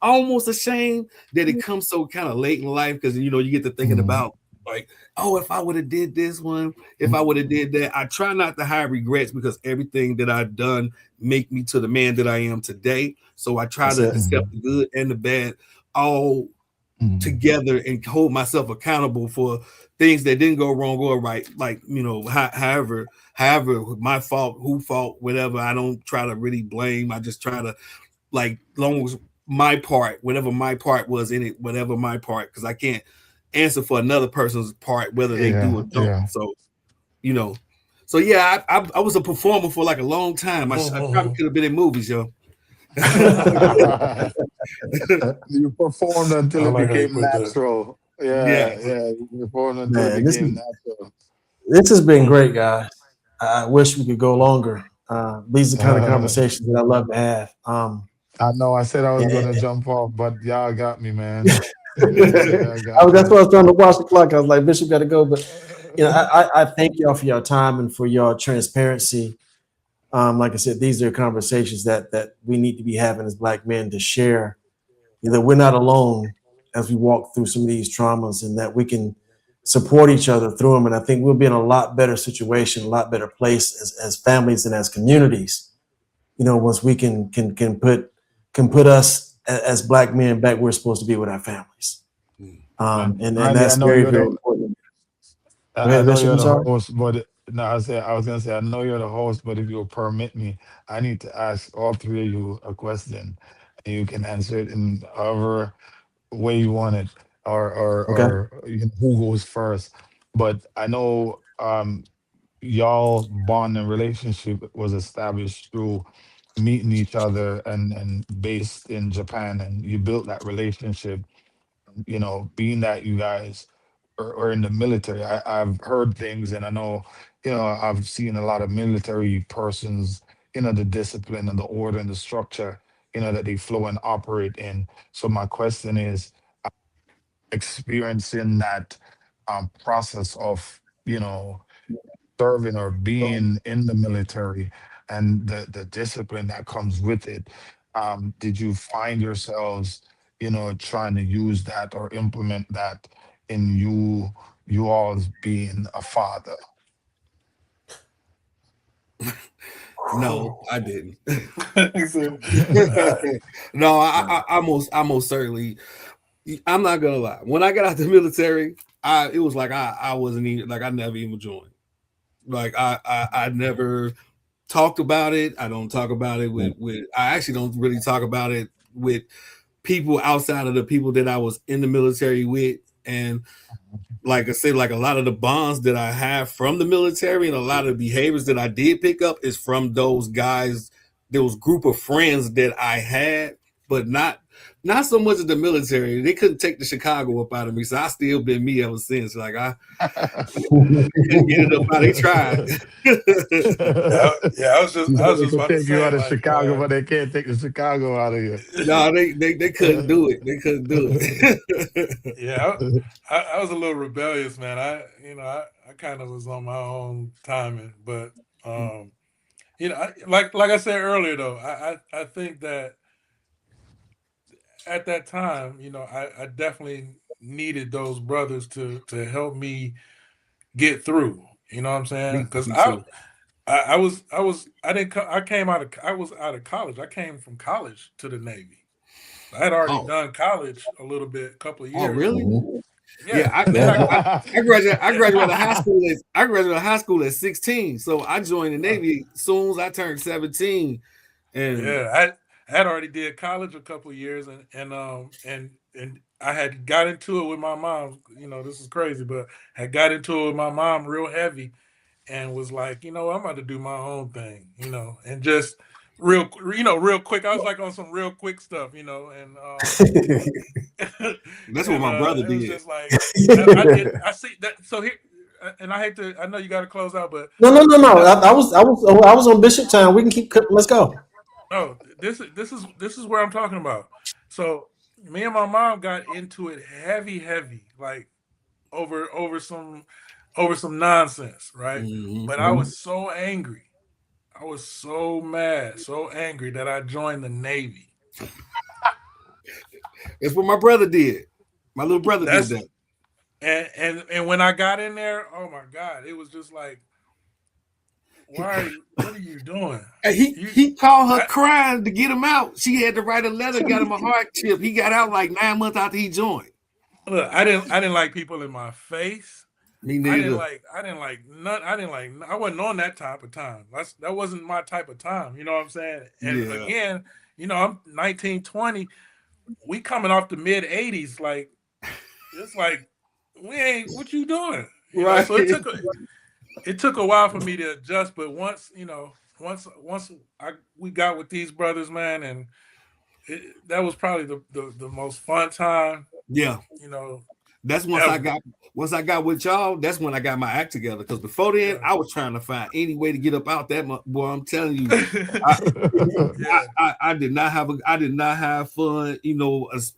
almost a shame that it comes so kind of late in life, because you get to thinking about, like, oh, if I would have did this one, if I would have did that. I try not to have regrets, because everything that I've done make me to the man that I am today. So I try to accept the good and the bad all together and hold myself accountable for things that didn't go wrong or right. Like, however, my fault, who fault, whatever. I don't try to really blame. I just try to, like, long as my part, whatever my part was in it, whatever my part, because I can't answer for another person's part, whether they do or don't. Yeah. So yeah, I was a performer for like a long time. I probably could have been in movies, yo. You performed until it became natural. Yeah. You performed until it became natural. This has been great, guys. I wish we could go longer. These are the kind of conversations that I love to have. I know. I said I was going to jump off, but y'all got me, man. That's why I was trying to watch the clock. I was like, Bishop got to go. But I thank y'all for your time and for your transparency. like I said, these are conversations that we need to be having as Black men to share. That we're not alone as we walk through some of these traumas, and that we can support each other through them. And I think we'll be in a lot better situation, a lot better place as families and as communities. Once we can put us as Black men back where we're supposed to be with our families. And Randy, I that's know very, you're very the important. Go I ahead, know Bishop. you're I'm the sorry. host, but no, I was gonna say I know you're the host, but if you'll permit me, I need to ask all three of you a question, and you can answer it in however way you want it, Okay. or who goes first. But I know y'all bond and relationship was established through meeting each other and based in Japan, and you built that relationship. Being that you guys are in the military, I've heard things, and I know, I've seen a lot of military persons, the discipline and the order and the structure, that they flow and operate in. So my question is, experiencing that process of, serving or being in the military and the discipline that comes with it, did you find yourselves, trying to use that or implement that in you all's being a father? No, I didn't. So, No, I most certainly. I'm not gonna lie. When I got out the military, it was like I wasn't even like I never even joined. Like I never talked about it. I don't talk about it with I actually don't really talk about it with people outside of the people that I was in the military with. And like I said, like a lot of the bonds that I have from the military and a lot of the behaviors that I did pick up is from those guys, those group of friends that I had, but not so much of the military. They couldn't take the Chicago up out of me, so I still been me ever since. Like I couldn't get it up out. They tried. yeah, I was They just can about to take you say out of like, Chicago, but they can't take the Chicago out of you. No, they couldn't do it. They couldn't do it. yeah, I was a little rebellious, man. I kind of was on my own timing, but like I said earlier, though, I think that at that time, I definitely needed those brothers to help me get through. You know what I'm saying? Because Me too. I didn't I came out of I was out of college. I came from college to the Navy. I had already Oh, done college a little bit, a couple of oh, years. really? Yeah, Yeah, I, and then I, I I, I graduated. I yeah graduated high school. I graduated high school at 16. So I joined the uh, Navy as soon as I turned 17. And yeah I had already did college a couple of years, and I had got into it with my mom. This is crazy, but had got into it with my mom real heavy, and was like, I'm about to do my own thing, and just real quick. I was like on some real quick stuff, that's what and my brother it was did. just like I see that. So here, and I hate to. I know you got to close out, but No. that I was on Bishop Town. We can keep. Let's go. no, this is where I'm talking about. So me and my mom got into it heavy, like over some nonsense, right? Mhm. But I was so angry. I was so mad, so angry that I joined the Navy. That's what my brother did. My little brother did That's that. and when I got in there, oh my God, it was just like, what are you doing? And he You, he called her I, crying to get him out. She had to write a letter, got him a heart chip. He got out like 9 months after he joined. look, I didn't like people in my face. Me I didn't neither. like, I didn't like none. I didn't like. I wasn't on that type of time. That wasn't my type of time. You know what I'm saying? And Yeah. again, I'm 19, 20. We coming off the mid 80s. Like it's like we ain't. What you doing? Right. So it took a while for me to adjust. But once we got with these brothers, man, and that was probably the most fun time. Yeah. You know, That's ever. once I got with y'all, that's when I got my act together. Because before then, Yeah. I was trying to find any way to get up out that boy. I'm telling you, I, yeah. I did not have fun.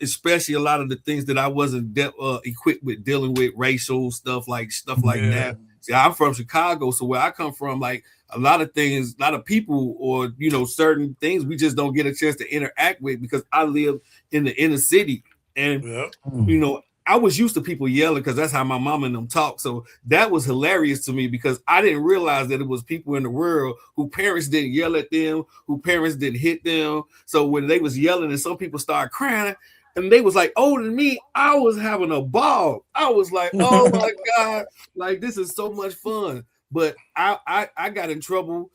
Especially a lot of the things that I wasn't equipped with dealing with racial stuff like Yeah. that. I'm from Chicago, so where I come from, like a lot of things, a lot of people, or certain things, we just don't get a chance to interact with because I live in the inner city, and Yeah. I was used to people yelling because that's how my mom and them talk. So that was hilarious to me because I didn't realize that it was people in the world who parents didn't yell at them, who parents didn't hit them. So when they was yelling and some people started crying and they was like older than me, I was having a ball. I was like, oh my God, like this is so much fun. But I got in trouble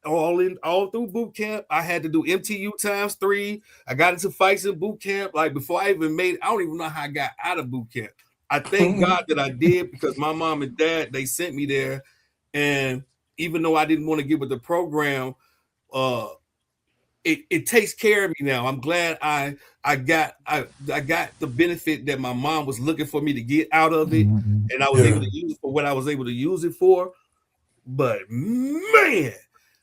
all through boot camp. I had to do MTU ×3. I got into fights in boot camp. Like before I even made, I don't even know how I got out of boot camp. I thank God that I did because my mom and dad, they sent me there. And even though I didn't want to get with the program, it takes care of me now. I'm glad I got the benefit that my mom was looking for me to get out of it, and I was able to use it for what I was able to use it for. But man,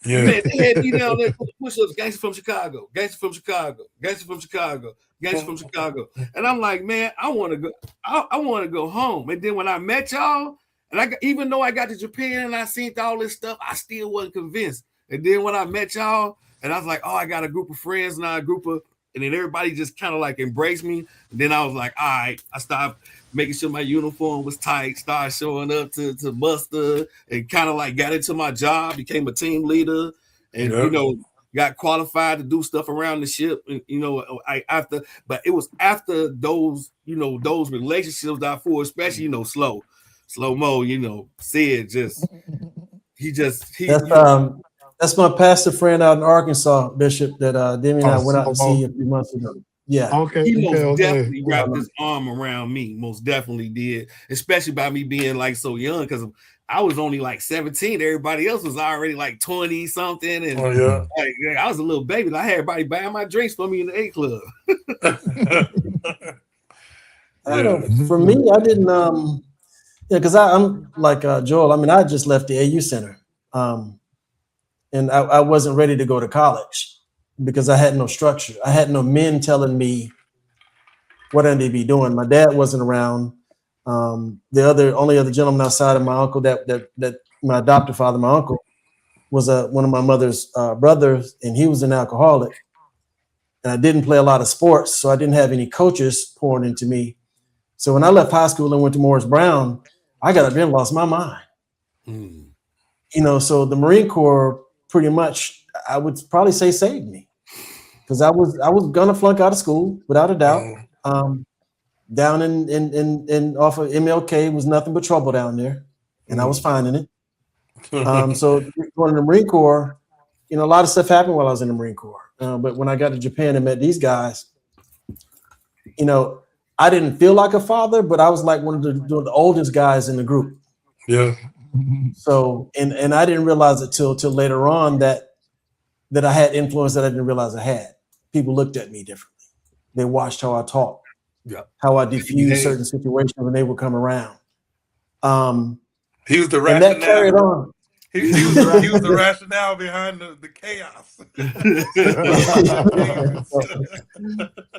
they had me down there push-ups, gangster from Chicago, gangster from Chicago, gangster from Chicago, gangster from Chicago. And I'm like, man, I want to go, I want to go home. And then when I met y'all, and even though I got to Japan and I seen all this stuff, I still wasn't convinced. And then when I met y'all, and I was like, oh, I got a group of friends now, and then everybody just kind of like embraced me. And then I was like, all right, I stopped making sure my uniform was tight, started showing up to muster, and kind of like got into my job, became a team leader, and got qualified to do stuff around the ship. And but it was after those, those relationships that I forged, especially, slow mo, said that's my pastor friend out in Arkansas, Bishop, that Demi and I went out to see a few months ago. Yeah. Okay. He most definitely wrapped his arm around me. Most definitely did, especially by me being like so young, because I was only like 17. Everybody else was already like 20 something, and like, I was a little baby. I had everybody buying my drinks for me in the A club. For me, I didn't. Because I'm like Joel. I mean, I just left the AU Center, and I wasn't ready to go to college because I had no structure. I had no men telling me what I need to be doing. My dad wasn't around. The only other gentleman outside of my uncle that my adopted father, my uncle, was one of my mother's brothers, and he was an alcoholic. And I didn't play a lot of sports, so I didn't have any coaches pouring into me. So when I left high school and went to Morris Brown, I got up there and lost my mind. So the Marine Corps pretty much, I would probably say, saved me, because I was gonna flunk out of school without a doubt. Down in off of MLK was nothing but trouble down there, and I was finding it. So going to the Marine Corps, a lot of stuff happened while I was in the Marine Corps. But when I got to Japan and met these guys, I didn't feel like a father, but I was like one of the oldest guys in the group. Yeah. So, and I didn't realize it till later on that I had influence that I didn't realize I had. People looked at me differently. They watched how I talked, how I diffused certain situations when they would come around. He was the rationale. And that carried on. He was the rationale behind the chaos.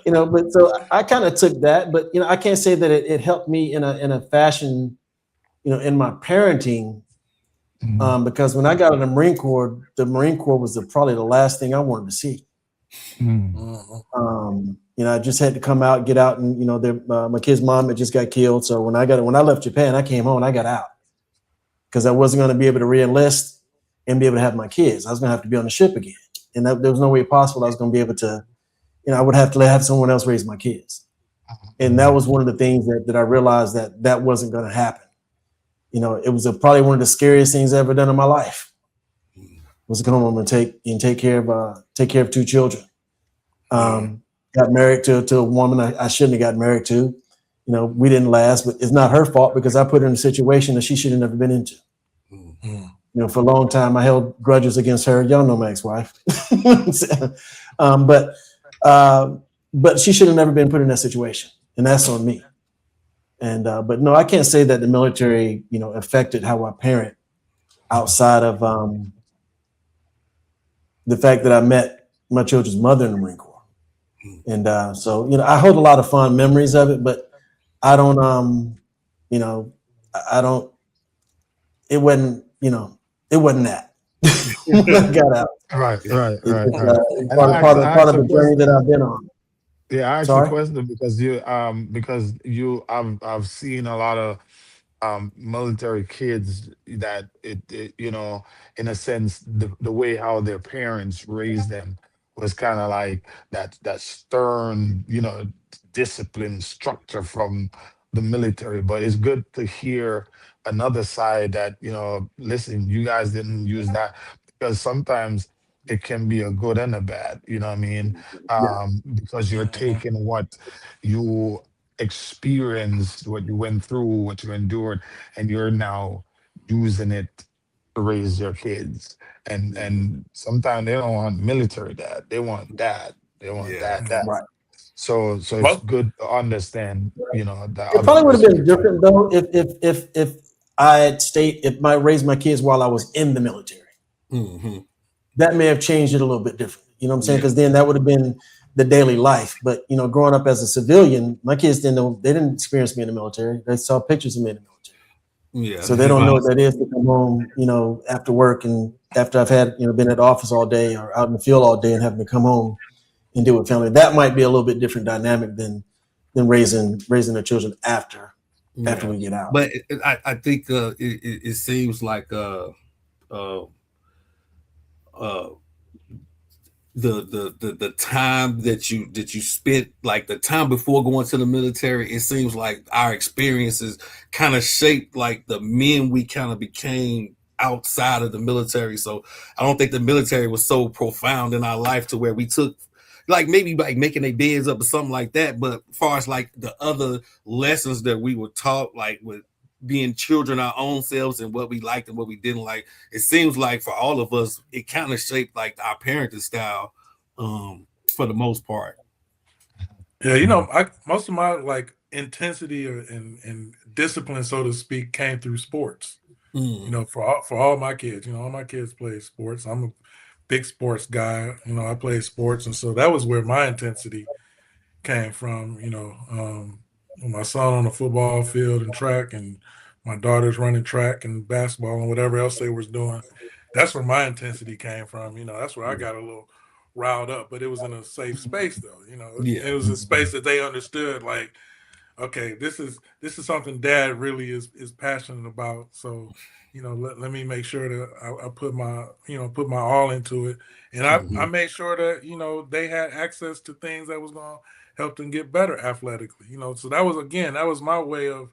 But so I kind of took that, but I can't say that it helped me in a fashion, in my parenting, because when I got in the Marine Corps was probably the last thing I wanted to see. I just had to come out, get out, and my kid's mom had just got killed. So when I left Japan, I came home and I got out, because I wasn't going to be able to re-enlist and be able to have my kids. I was going to have to be on the ship again, and there was no way possible I was going to be able to. I would have to have someone else raise my kids, and that was one of the things that I realized that wasn't going to happen. It was probably one of the scariest things I ever done in my life. Was to come home and take care of two children. Got married to a woman I shouldn't have gotten married to. We didn't last, but it's not her fault because I put her in a situation that she should have never been into. For a long time, I held grudges against her. Y'all know my ex-wife. But she should have never been put in that situation, and that's on me. And but no, I can't say that the military, affected how I parent, outside of the fact that I met my children's mother in the Marine Corps. And so I hold a lot of fond memories of it, but I don't it wasn't, it wasn't that. When I got out. Right, right, It's right, just, right. it's And I part asked of a the journey that question. I've been on. Yeah, I asked the Sorry. question because I've seen a lot of military kids that in a sense the way how their parents raised them was kind of like that stern discipline structure from the military. But it's good to hear another side that listen, you guys didn't use that, because sometimes it can be a good and a bad, you know what I mean, Yeah. because you're Mhm. taking what you experienced, what you went through, what you endured, and you're now using it to raise your kids. And sometimes they don't want military dad. They want dad. They want Yeah. dad. Right. So it's Most, good to understand, the It other probably would have been perspective. different though if I had if I raised my kids while I was in the military. Mm-hmm. That may have changed it a little bit different. You know what I'm saying? Yeah. Because then that would have been the daily life. But growing up as a civilian, my kids didn't know, they didn't experience me in the military. They saw pictures of me in the military. Yeah. So they And don't my know what that is to come home, after work and after I've had, been at the office all day or out in the field all day and having to come home and deal with family. That might be a little bit different dynamic than raising the children after yeah. we get out. But I think it seems like uh uh the time that you spent, like the time before going to the military, it seems like our experiences kind of shaped like the men we kind of became outside of the military. So I don't think the military was so profound in our life to where we took, like, maybe like making their beds up or something like that, but as far as like the other lessons that we were taught, like with being children our own selves and what we liked and what we didn't like, it seems like for all of us, it kind of shaped like our parenting style, for the most part. yeah, Mhm. most of my like intensity and discipline, so to speak, came through sports. Mm, For all my kids, all my kids play sports. I'm a big sports guy. I play sports, and so that was where my intensity came from. My son on the football field and track, and my daughter's running track and basketball and whatever else they was doing. That's where my intensity came from. That's where I got a little riled up, but it was in a safe space though. yeah. It was a space that they understood. Like, okay, this is something Dad really is passionate about. So, let me make sure that I put my all into it, and I Hmm. made sure that they had access to things that was going to help them get better athletically. So that was my way of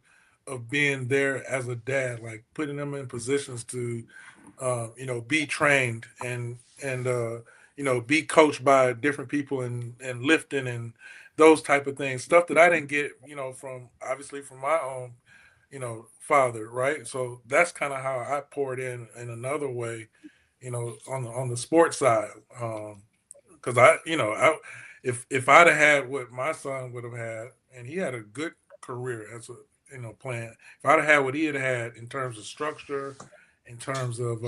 being there as a dad, like putting them in positions to be trained and be coached by different people and lifting and those type of things, stuff that I didn't get, from obviously from my own, father, right? So that's kind of how I poured in another way, on the sports side. Because if I'd have had what my son would have had, and he had a good career as a playing, if I'd have had what he had had in terms of structure, in terms of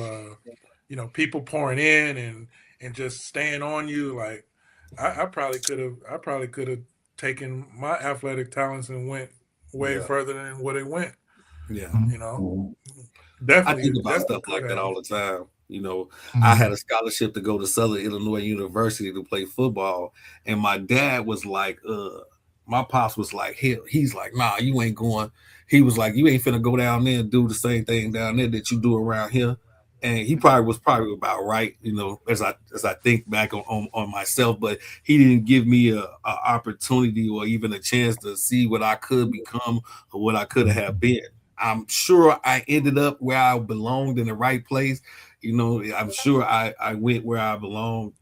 people pouring in and just staying on you, like I probably could have taken my athletic talents and went way Yeah. further than what it went. Yeah. You know, I definitely, think about definitely stuff could like that have. all the time. I Mhm. had a scholarship to go to Southern Illinois University to play football, and my dad was like, my pops was like, he's like, nah, you ain't going. He was like, you ain't finna go down there and do the same thing down there that you do around here. And he probably about right, as I think back on myself, but he didn't give me a opportunity or even a chance to see what I could become or what I could have been. I'm sure I ended up where I belonged in the right place. I'm sure I went where I belonged.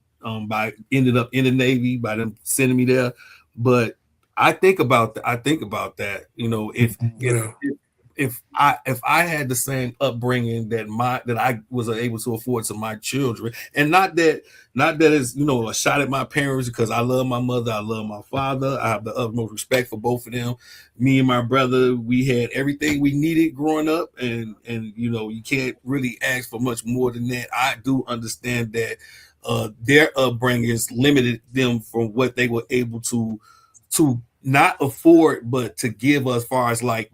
By ended up in the Navy by them sending me there. But I think about that. Yeah, If I had the same upbringing that I was able to afford to my children, and not that it's a shot at my parents, because I love my mother, I love my father, I have the utmost respect for both of them. Me and my brother, we had everything we needed growing up, and you can't really ask for much more than that. I do understand that their upbringings limited them from what they were able to not afford, but to give as far as like,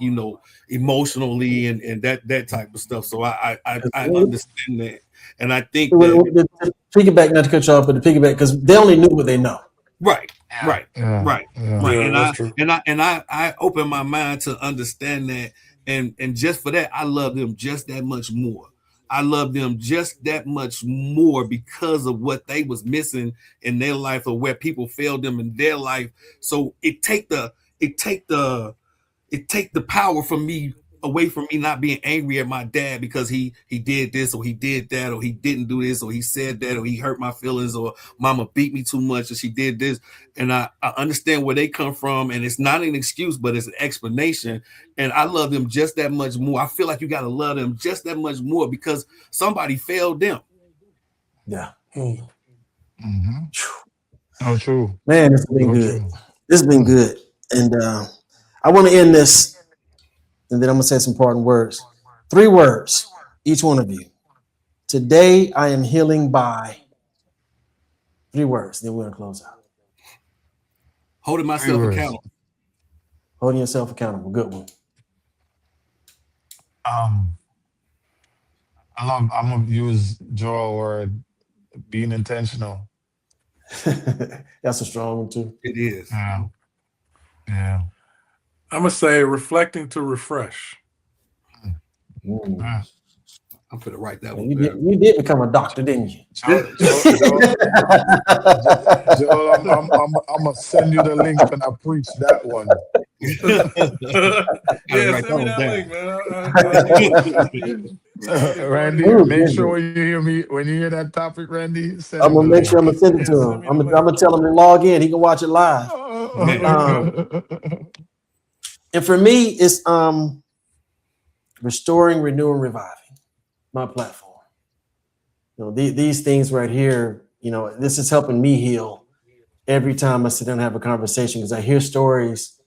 emotionally and that type of stuff. So I understand that. And I think that The piggyback, not to cut you off, but the piggyback, because they only knew what they know. right, Yeah, right, yeah, right, yeah. right. Yeah, And that's I true. and I and I open my mind to understand that, and just for that, I love them just that much more. I love them just that much more because of what they was missing in their life or where people failed them in their life. So it take the it take the power from me away from me not being angry at my dad because he did this or he did that or he didn't do this or he said that or he hurt my feelings or mama beat me too much or she did this. And I understand where they come from, and it's not an excuse, but it's an explanation. And I love them just that much more. I feel like you got to love them just that much more because somebody failed them. Yeah. Mm. Mm-hmm. So true. Man, this has been So good. true. This has been good. And I want to end this, and then I'm going to say some parting words. 3 words, each one of you. Today, I am healing by 3 words. Then we're going to close out. Holding 3 myself words. accountable. Holding yourself accountable. Good one. Um, I'm gonna use Joel word, being intentional. That's a strong one, too. It is. Yeah, yeah. I'm gonna say reflecting to refresh. Mm. Mm. I'm gonna write that And one down. you did become a doctor, didn't you? Joel, I'm gonna send you the link when I preach that one. Gotta Yeah, write send that me one that down. link, man. I need it. I need a part of Randy, Oh, that. make sure goodness. when you hear me, when you hear that topic, Randy, send I'm him the gonna make sure I'm link. gonna send it Yeah, to send him. me I'm the gonna, I'm link. gonna tell him to log in. He can watch it live. Man. And for me, it's restoring, renewing, reviving my platform. These things right here. This is helping me heal every time I sit down and have a conversation because I hear stories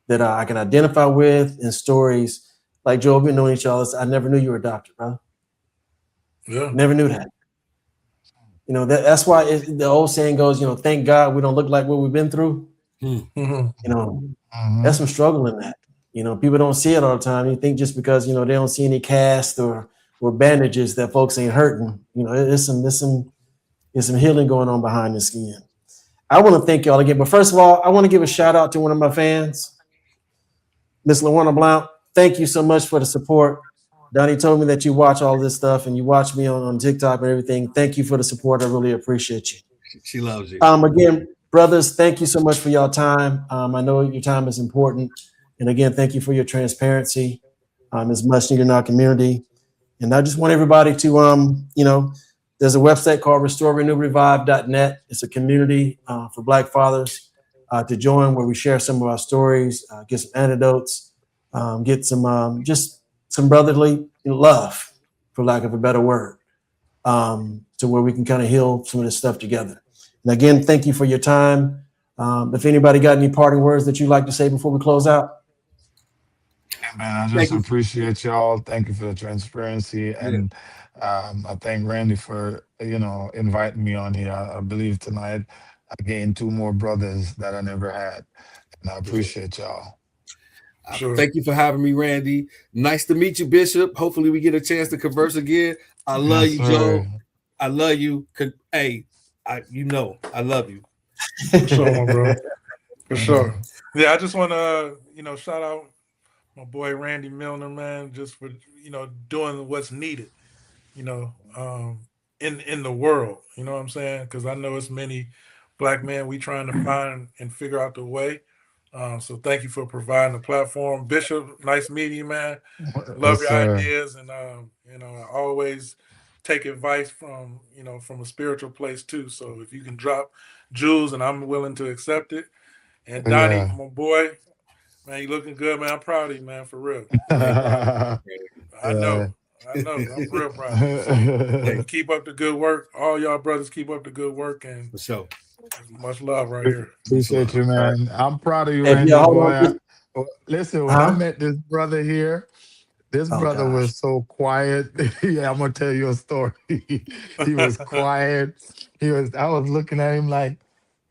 that I can identify with, and stories like Joe. We've been knowing each other. I never knew you were a doctor, brother. Yeah. Never knew that. That's why the old saying goes, thank God we don't look like what we've been through. Mm-hmm. That's some struggle in that. People don't see it all the time. You think just because they don't see any cast or bandages that folks ain't hurting. There's some healing going on behind the skin. I want to thank y'all again, but first of all, I want to give a shout out to one of my fans, Miss LaWarna Blount. Thank you so much for the support. Donnie told me that you watch all this stuff and you watch me on TikTok and everything. Thank you for the support. I really appreciate you. She loves you. Again, brothers, thank you so much for your time. I know your time is important. And again, thank you for your transparency. It's much needed in our community. And I just want everybody to, there's a website called restorerenewrevive.net. It's a community for Black fathers to join where we share some of our stories, get some anecdotes, get some just some brotherly love, for lack of a better word, to where we can kind of heal some of this stuff together. And again, thank you for your time. If anybody got any parting words that you'd like to say before we close out. Yeah, man, I Thank just you. appreciate y'all. Thank you for the transparency, Yeah. and I thank Randy for inviting me on here. I believe tonight I gained 2 more brothers that I never had, and I appreciate y'all. Sure. Thank you for having me, Randy. Nice to meet you, Bishop. Hopefully, we get a chance to converse again. I love Yes, you, sir. Joe. I love you. Hey, I love you. For sure, my bro. For sure. Yeah, I just want to, shout out my boy Randy Milner, man, just for doing what's needed, you know, um, in the world. You know what I'm saying? Because I know it's many black men we trying to find and figure out the way. So thank you for providing the platform, Bishop. Nice meeting you, man. Love Yes, your sir. ideas, and I always take advice from a spiritual place too. So if you can drop jewels, and I'm willing to accept it. And Donnie, Yeah. my boy, man, you looking good, man. I'm proud of you, man, for real. Real Thank proud of you. I know. Yeah. I know. I'm real proud of you. So keep up the good work. All y'all brothers keep up the good work, and For sure. much love right here. Much Appreciate love. you, All right. man. I'm proud of you, Hey, yeah, Randy hold boy. on. Listen, when I Huh? met this brother here, this Oh brother gosh. was so quiet. Yeah, I'm gonna tell you a story. He was quiet. I was looking at him like,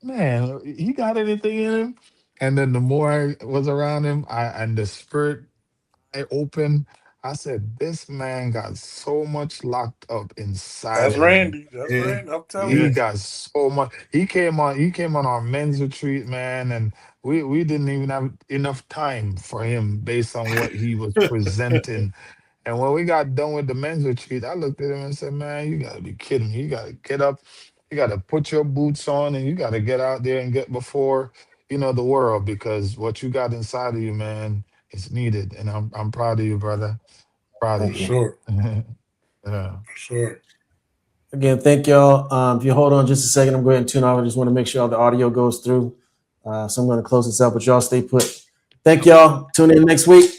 man, he got anything in him? And then the more I was around him, and the spirit I opened, I said, this man got so much locked up inside That's of him. Randy. That's Yeah. Randy. I'm telling He Yeah. you. got so much. He came on our men's retreat, man, and we didn't even have enough time for him based on what he was presenting. And when we got done with the men's retreat, I looked at him and said, man, you gotta be kidding me. You gotta get up, you gotta put your boots on, and you gotta get out there and get before, the world, because what you got inside of you, man, is needed. And I'm proud of you, brother. Proud of For Thank you. you. sure. Yeah. For sure. Again, thank y'all. If you hold on just a second, I'm going to tune off. I just want to make sure all the audio goes through. So I'm going to close this out, but y'all stay put. Thank y'all. Tune in next week.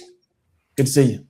Good to see you.